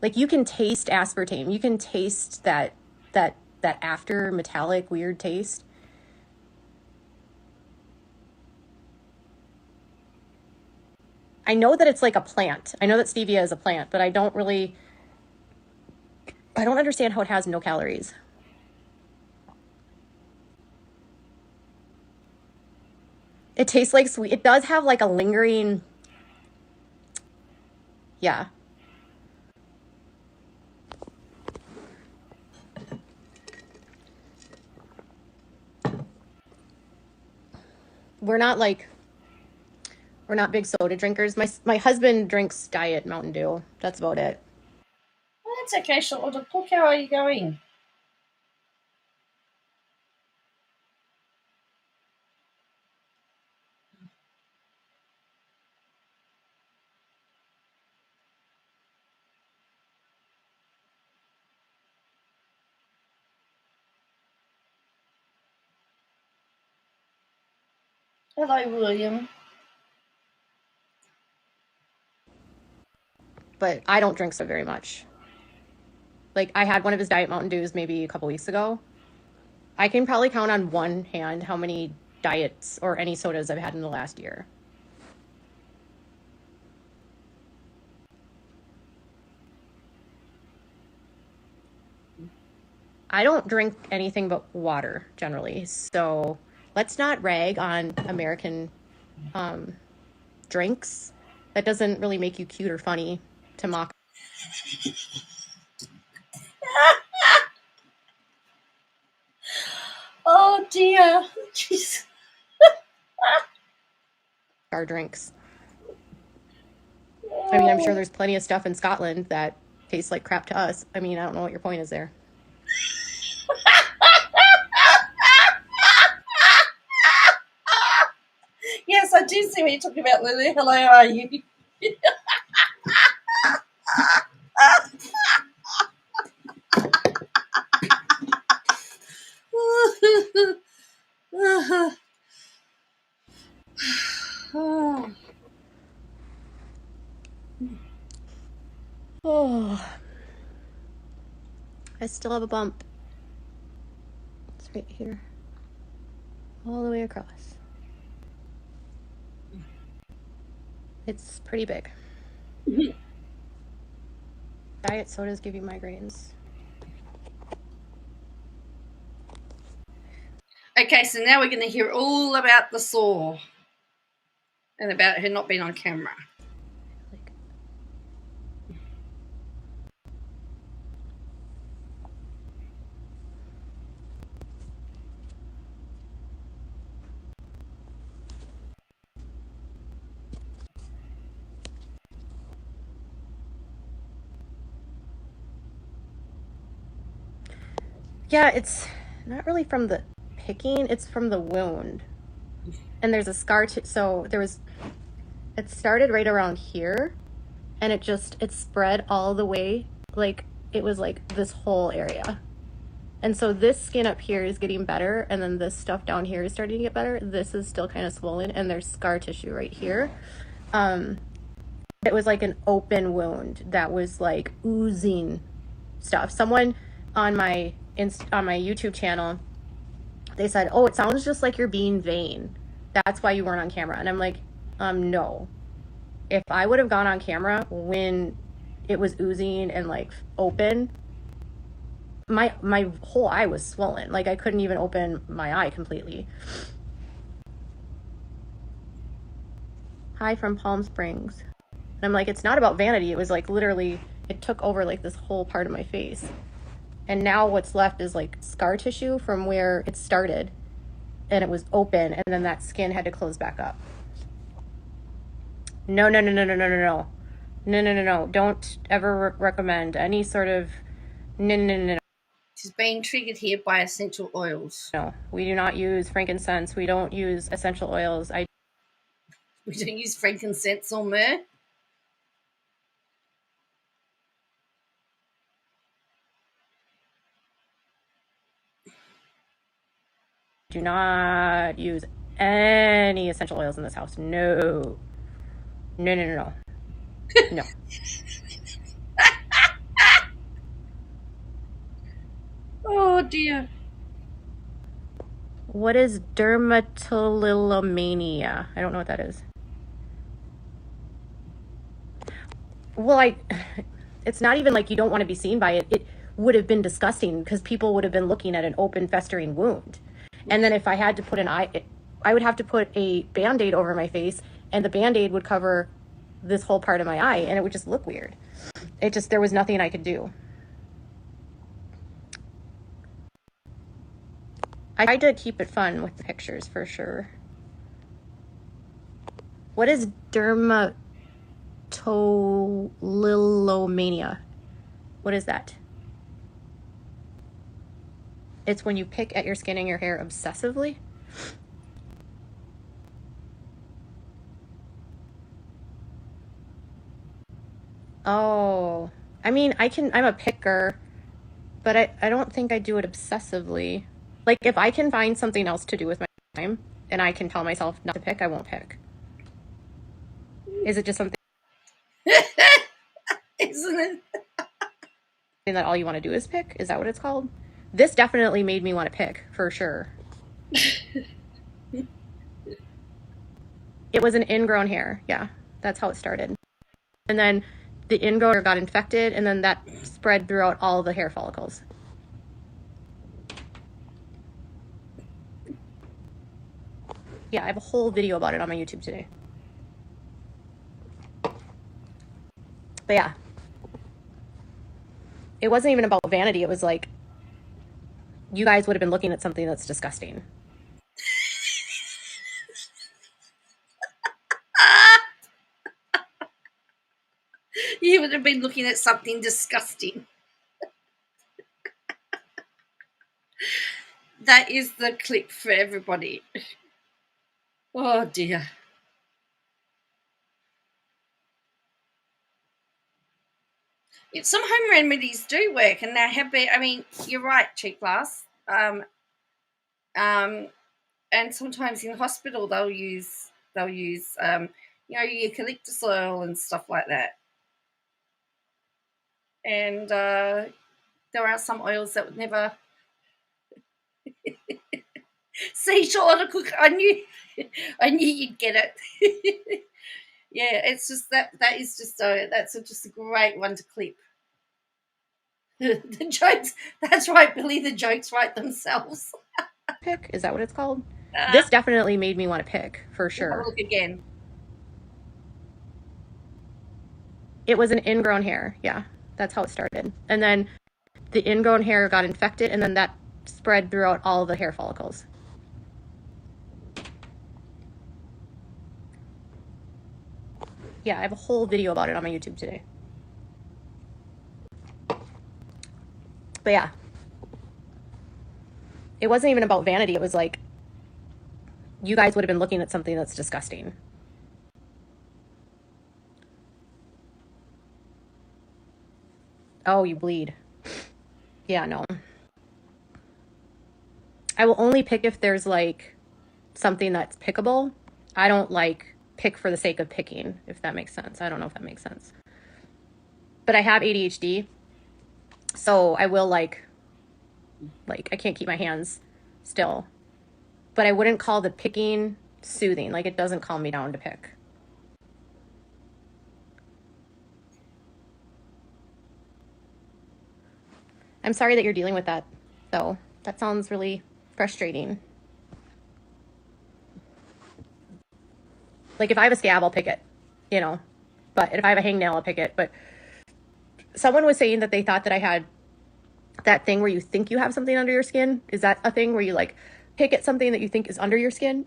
Like, you can taste aspartame. You can taste that after metallic weird taste. I know that it's like a plant. I know that stevia is a plant, but I don't understand how it has no calories. It tastes like sweet. It does have like a lingering, yeah. We're not big soda drinkers. My husband drinks Diet Mountain Dew. That's about it. Well, that's okay, Charlotte. Look, how are you going? Hello, William. But I don't drink so very much. Like, I had one of his Diet Mountain Dews maybe a couple weeks ago. I can probably count on one hand how many diets or any sodas I've had in the last year. I don't drink anything but water generally. So let's not rag on American drinks. That doesn't really make you cute or funny to mock. Oh, dear. Jeez. Our drinks. I mean, I'm sure there's plenty of stuff in Scotland that tastes like crap to us. I mean, I don't know what your point is there. Yes, I do see what you're talking about, Lily. Hello, how are you? Oh, I still have a bump. It's right here, all the way across. It's pretty big. Diet sodas give you migraines. Okay, so now we're going to hear all about the saw and about her not being on camera. Yeah, it's not really from the picking, it's from the wound. And there's a scar so it started right around here, and it spread all the way, like it was like this whole area. And so this skin up here is getting better, and then this stuff down here is starting to get better. This is still kind of swollen, and there's scar tissue right here. It was like an open wound that was like oozing stuff. Someone on my YouTube channel, they said, "Oh, it sounds just like you're being vain. That's why you weren't on camera." And I'm like, no. If I would have gone on camera when it was oozing and like open, my whole eye was swollen. Like, I couldn't even open my eye completely. Hi from Palm Springs. And I'm like, it's not about vanity. It was like literally, it took over like this whole part of my face. And now what's left is like scar tissue from where it started, and it was open, and then that skin had to close back up. No. Don't ever recommend any sort of no. She's being triggered here by essential oils. No, we do not use frankincense. We don't use essential oils. We don't use frankincense or myrrh. Do not use any essential oils in this house. No. No, no, no, no. No. Oh, dear. What is dermatillomania? I don't know what that is. Well, it's not even like you don't want to be seen by it. It would have been disgusting because people would have been looking at an open, festering wound. And then if I had to put I would have to put a Band-Aid over my face, and the Band-Aid would cover this whole part of my eye, and it would just look weird. There was nothing I could do. I tried to keep it fun with the pictures for sure. What is dermatillomania? What is that? It's when you pick at your skin and your hair obsessively. Oh, I mean, I'm a picker, but I don't think I do it obsessively. Like, if I can find something else to do with my time and I can tell myself not to pick, I won't pick. Is it just something Isn't it? that all you want to do is pick? Is that what it's called? This definitely made me want to pick, for sure. It was an ingrown hair. Yeah, that's how it started. And then the ingrown hair got infected, and then that spread throughout all the hair follicles. Yeah, I have a whole video about it on my YouTube today. But yeah, it wasn't even about vanity. It was like, you guys would have been looking at something that's disgusting. You would have been looking at something disgusting. That is the clip for everybody. Oh, dear. Some home remedies do work, and there have been. I mean, you're right, cheek glass. And sometimes in hospital they'll use eucalyptus oil and stuff like that. And there are some oils that would never. See, Charlotte Cook, I knew you'd get it. Yeah, it's just that is just just a great one to clip. The jokes, that's right, Billy, the jokes write themselves. Pick? Is that what it's called? This definitely made me want to pick, for sure. Look again. It was an ingrown hair. Yeah, that's how it started. And then the ingrown hair got infected, and then that spread throughout all the hair follicles. Yeah, I have a whole video about it on my YouTube today. But yeah, it wasn't even about vanity. It was like, you guys would have been looking at something that's disgusting. Oh, you bleed. Yeah, no. I will only pick if there's like something that's pickable. I don't like pick for the sake of picking, if that makes sense. I don't know if that makes sense. But I have ADHD, so I will like I can't keep my hands still. But I wouldn't call the picking soothing. Like, it doesn't calm me down to pick. I'm sorry that you're dealing with that, though. That sounds really frustrating. Like, if I have a scab, I'll pick it, But if I have a hangnail, I'll pick it. But someone was saying that they thought that I had that thing where you think you have something under your skin. Is that a thing where you, like, pick at something that you think is under your skin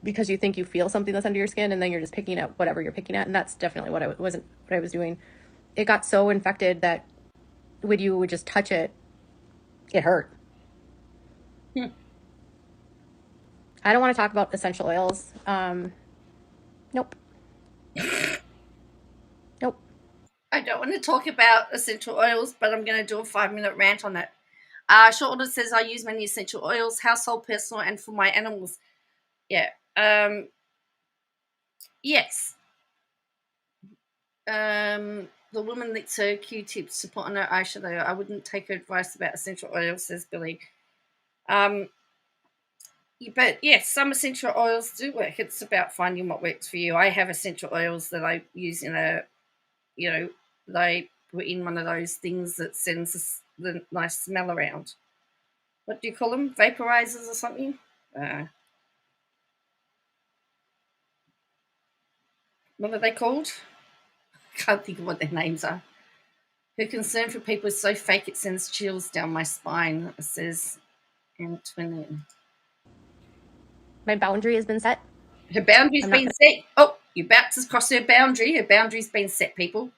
because you think you feel something that's under your skin, and then you're just picking at whatever you're picking at? And that's definitely what I was doing. It got so infected that when you would just touch it, It hurt. Hmm. I don't want to talk about essential oils. Nope. Nope. I don't want to talk about essential oils, but I'm going to do a 5-minute rant on it. Short order says I use many essential oils, household, personal, and for my animals. Yeah. Yes. The woman licks her Q-tips to put on her eyeshadow. I wouldn't take her advice about essential oils, says Billy. But yes, some essential oils do work. It's about finding what works for you. I have essential oils that I use in they put in one of those things that sends the nice smell around. What do you call them? Vaporizers or something? What are they called? I can't think of what their names are. Her concern for people is so fake it sends chills down my spine, says Antoinette. My boundary has been set. Her boundary's been set. Oh, you're about to cross her boundary. Her boundary's been set, people.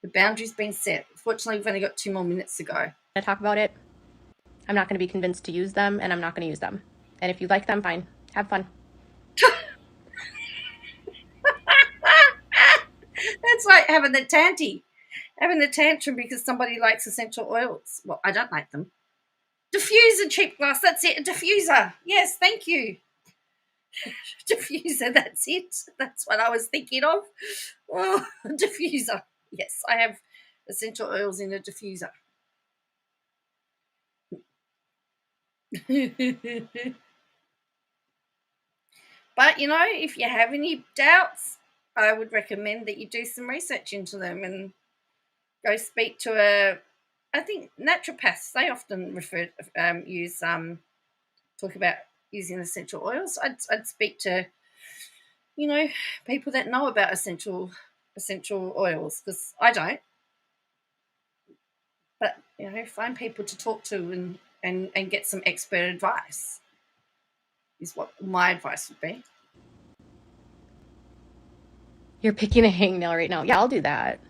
The boundary's been set. Fortunately, we've only got 2 more minutes to go. To talk about it. I'm not going to be convinced to use them, and I'm not going to use them. And if you like them, fine. Have fun. That's like having a tantrum because somebody likes essential oils. Well, I don't like them. Diffuser, cheap glass. That's it. A diffuser. Yes, thank you. Diffuser. That's it. That's what I was thinking of. Oh, diffuser. Yes, I have essential oils in a diffuser. But if you have any doubts, I would recommend that you do some research into them and go speak to I think naturopaths. They often talk about using essential oils. I'd speak to people that know about essential oils, because I don't. But find people to talk to and get some expert advice is what my advice would be. You're picking a hangnail right now. Yeah, I'll do that.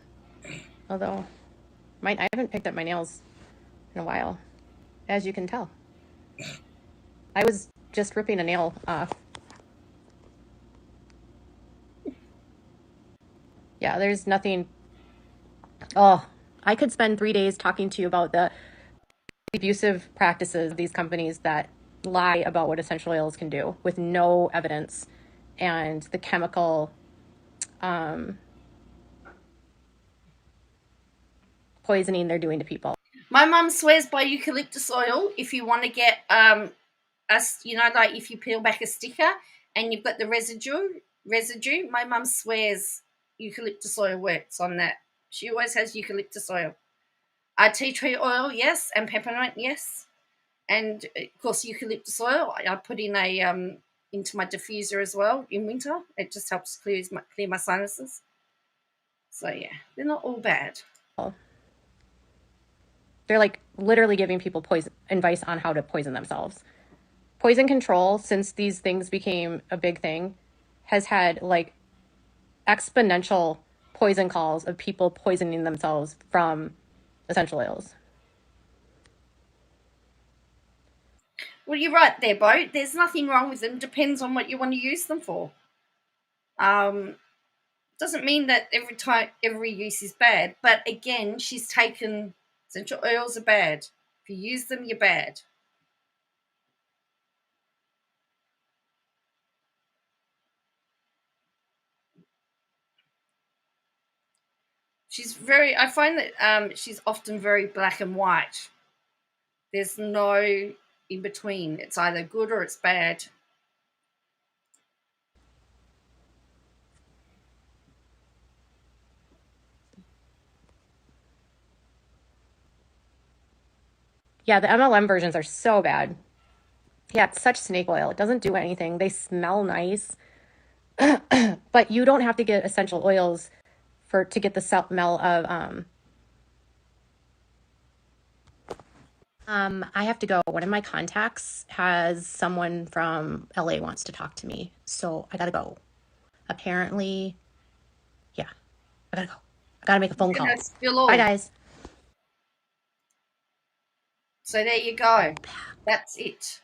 Although, I haven't picked up my nails in a while, as you can tell. I was just ripping a nail off. Yeah, there's nothing. Oh, I could spend 3 days talking to you about the abusive practices of these companies that lie about what essential oils can do with no evidence, and the chemical poisoning they're doing to people. My mum swears by eucalyptus oil. If you want to get like if you peel back a sticker and you've got the residue, my mum swears eucalyptus oil works on that. She always has eucalyptus oil. Tea tree oil, yes, and peppermint, yes, and of course eucalyptus oil. I put in into my diffuser as well in winter. It just helps clear my sinuses. So yeah, they're not all bad. They're like literally giving people advice on how to poison themselves. Poison control, since these things became a big thing, has had like exponential poison calls of people poisoning themselves from essential oils. Well, you're right there, Bo. There's nothing wrong with them. Depends on what you want to use them for. Doesn't mean that every use is bad. But again, she's taken essential oils are bad. If you use them, you're bad. I find that she's often very black and white. There's no in between. It's either good or it's bad. Yeah, the MLM versions are so bad. Yeah, it's such snake oil. It doesn't do anything. They smell nice. But you don't have to get essential oils to get the smell of I have to go. One of my contacts has someone from LA wants to talk to me. So I gotta go. Apparently, yeah, I gotta go. I gotta make a phone call. Bye, guys. So there you go. That's it.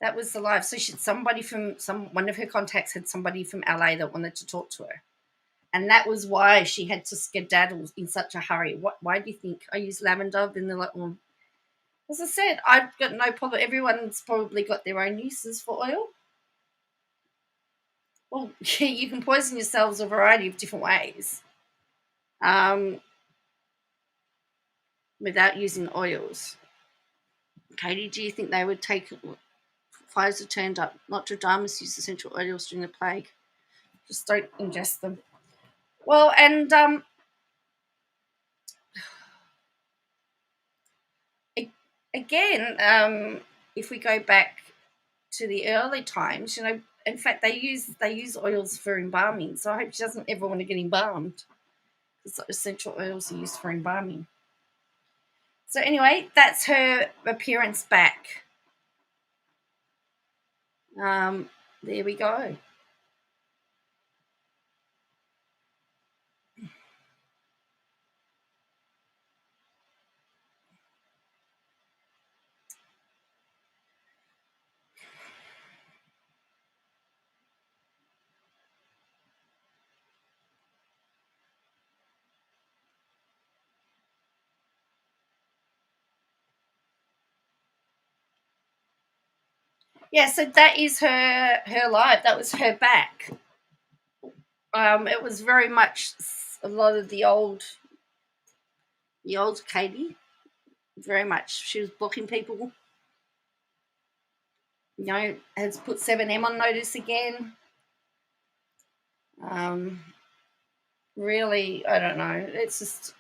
That was the live. So somebody from one of her contacts had somebody from LA that wanted to talk to her. And that was why she had to skedaddle in such a hurry. Why do you think I use lavender? And they're like, well, as I said, I've got no problem. Everyone's probably got their own uses for oil. Well, yeah, you can poison yourselves a variety of different ways without using oils. Katie, do you think they would take Pfizer turned up? Nostradamus used essential oils during the plague. Just don't ingest them. Well, and again, if we go back to the early times, in fact, they use oils for embalming. So I hope she doesn't ever want to get embalmed, because essential oils are used for embalming. So anyway, that's her appearance back. There we go. Yeah, so that is her live. That was her back. It was very much a lot of the old Katie. Very much, she was blocking people. Has put 7M on notice again. Really, I don't know. It's just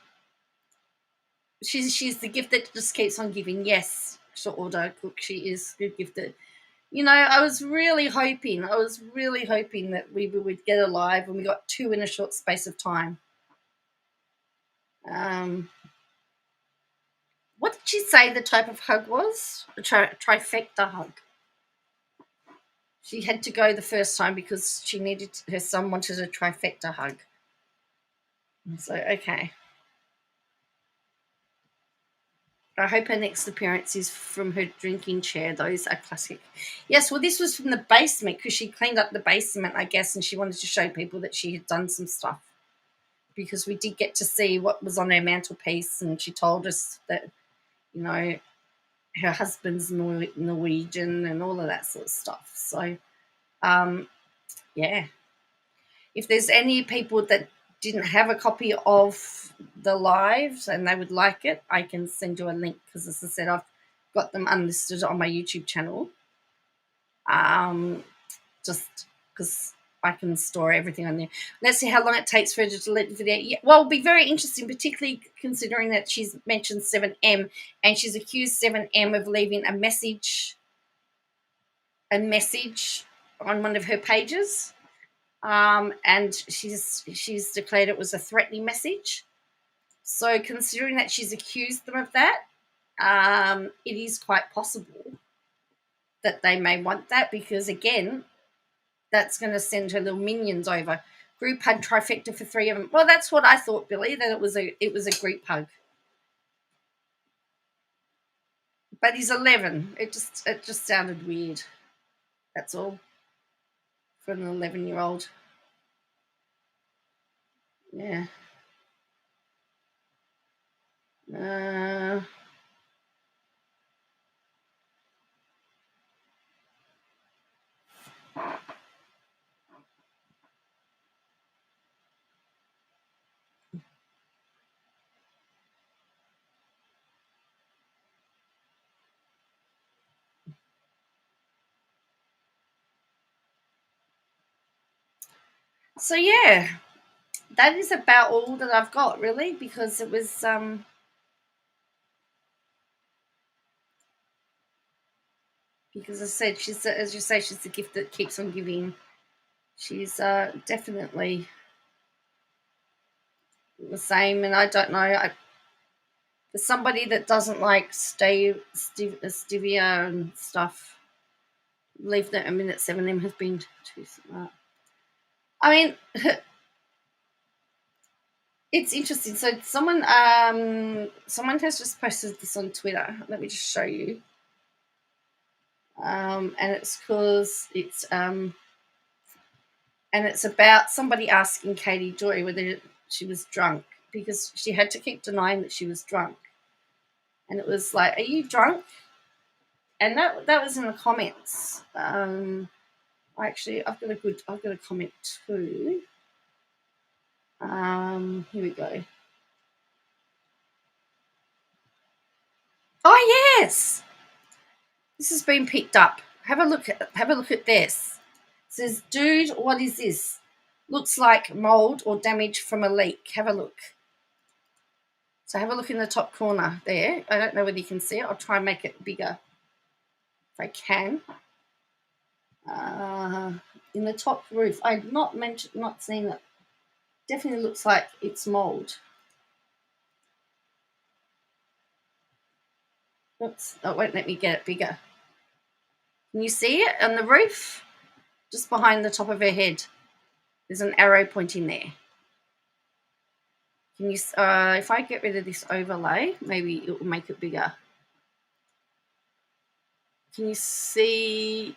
she's the gift that just keeps on giving. Yes, short order cook. She is good gifted. I was really hoping that we would get a live, and we got 2 in a short space of time. What did she say the type of hug was? A trifecta hug. She had to go the first time because her son wanted a trifecta hug. So, okay. I hope her next appearance is from her drinking chair. Those are classic. Yes, well, this was from the basement because she cleaned up the basement, I guess, and she wanted to show people that she had done some stuff, because we did get to see what was on her mantelpiece, and she told us that, her husband's Norwegian and all of that sort of stuff. So, yeah. If there's any people that didn't have a copy of the lives and they would like it, I can send you a link, because, as I said, I've got them unlisted on my YouTube channel. Just because I can store everything on there. Let's see how long it takes for her to delete the video. Yeah, well, it'll be very interesting, particularly considering that she's mentioned 7M, and she's accused 7M of leaving a message on one of her pages. And she's declared it was a threatening message. So, considering that she's accused them of that, it is quite possible that they may want that, because, again, that's going to send her little minions over. Group hug trifecta for 3 of them. Well, that's what I thought, Billy, that it was a group hug. But he's 11. It just sounded weird. That's all. For an 11-year-old. Yeah. So, yeah, that is about all that I've got, really, because it was because, as I said, as you say, she's the gift that keeps on giving. She's definitely the same, and I don't know. For somebody that doesn't like stevia and stuff, believe that 7M has been too smart. I mean, It's interesting. So someone has just posted this on Twitter. Let me just show you. And it's because it's about somebody asking Katie Joy whether she was drunk, because she had to keep denying that she was drunk. And it was like, "Are you drunk?" And that was in the comments. Actually, I've got a comment too. Here we go. Oh yes, this has been picked up. Have a look at this. It says, "Dude, what is this? Looks like mold or damage from a leak." Have a look. So have a look in the top corner there. I don't know whether you can see it. I'll try and make it bigger if I can. In the top roof, I've not seen it. Definitely looks like it's mold. Oops, it won't let me get it bigger. Can you see it on the roof? Just behind the top of her head. There's an arrow pointing there. Can you? If I get rid of this overlay, maybe it will make it bigger. Can you see?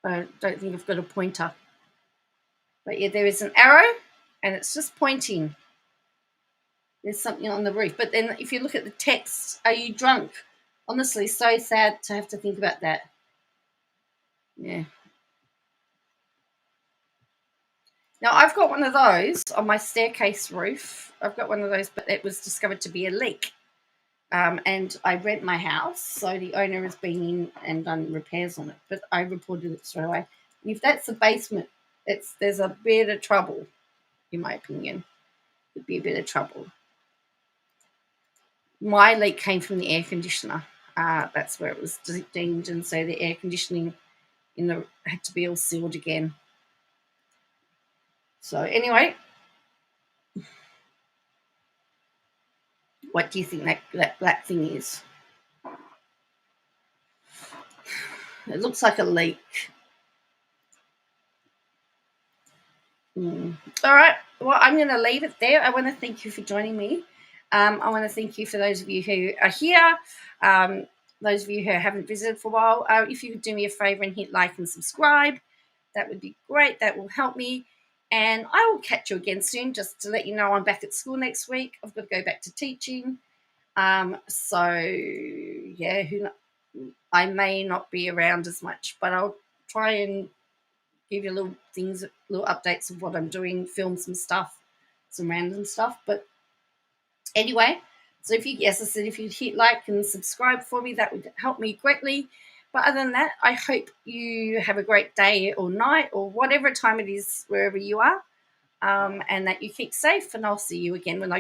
I don't think I've got a pointer. But yeah, there is an arrow, and it's just pointing. There's something on the roof. But then if you look at the text, "Are you drunk?" Honestly, so sad to have to think about that. Yeah. Now, I've got one of those on my staircase roof. I've got one of those, but it was discovered to be a leak. And I rent my house, so the owner has been in and done repairs on it. But I reported it straight away. And if that's the basement, there's a bit of trouble, in my opinion. It'd be a bit of trouble. My leak came from the air conditioner. That's where it was deemed, and so the air conditioning had to be all sealed again. So anyway, what do you think that black thing is? It looks like a leak. All right. Well, I'm going to leave it there. I want to thank you for joining me. I want to thank you for those of you who are here. Those of you who haven't visited for a while, if you could do me a favor and hit like and subscribe, that would be great. That will help me. And I will catch you again soon, just to let you know I'm back at school next week. I've got to go back to teaching. So, yeah, I may not be around as much, but I'll try and give you little updates of what I'm doing, film some stuff, some random stuff. But anyway, so if you hit like and subscribe for me, that would help me greatly. But other than that, I hope you have a great day or night or whatever time it is wherever you are, and that you keep safe. And I'll see you again when I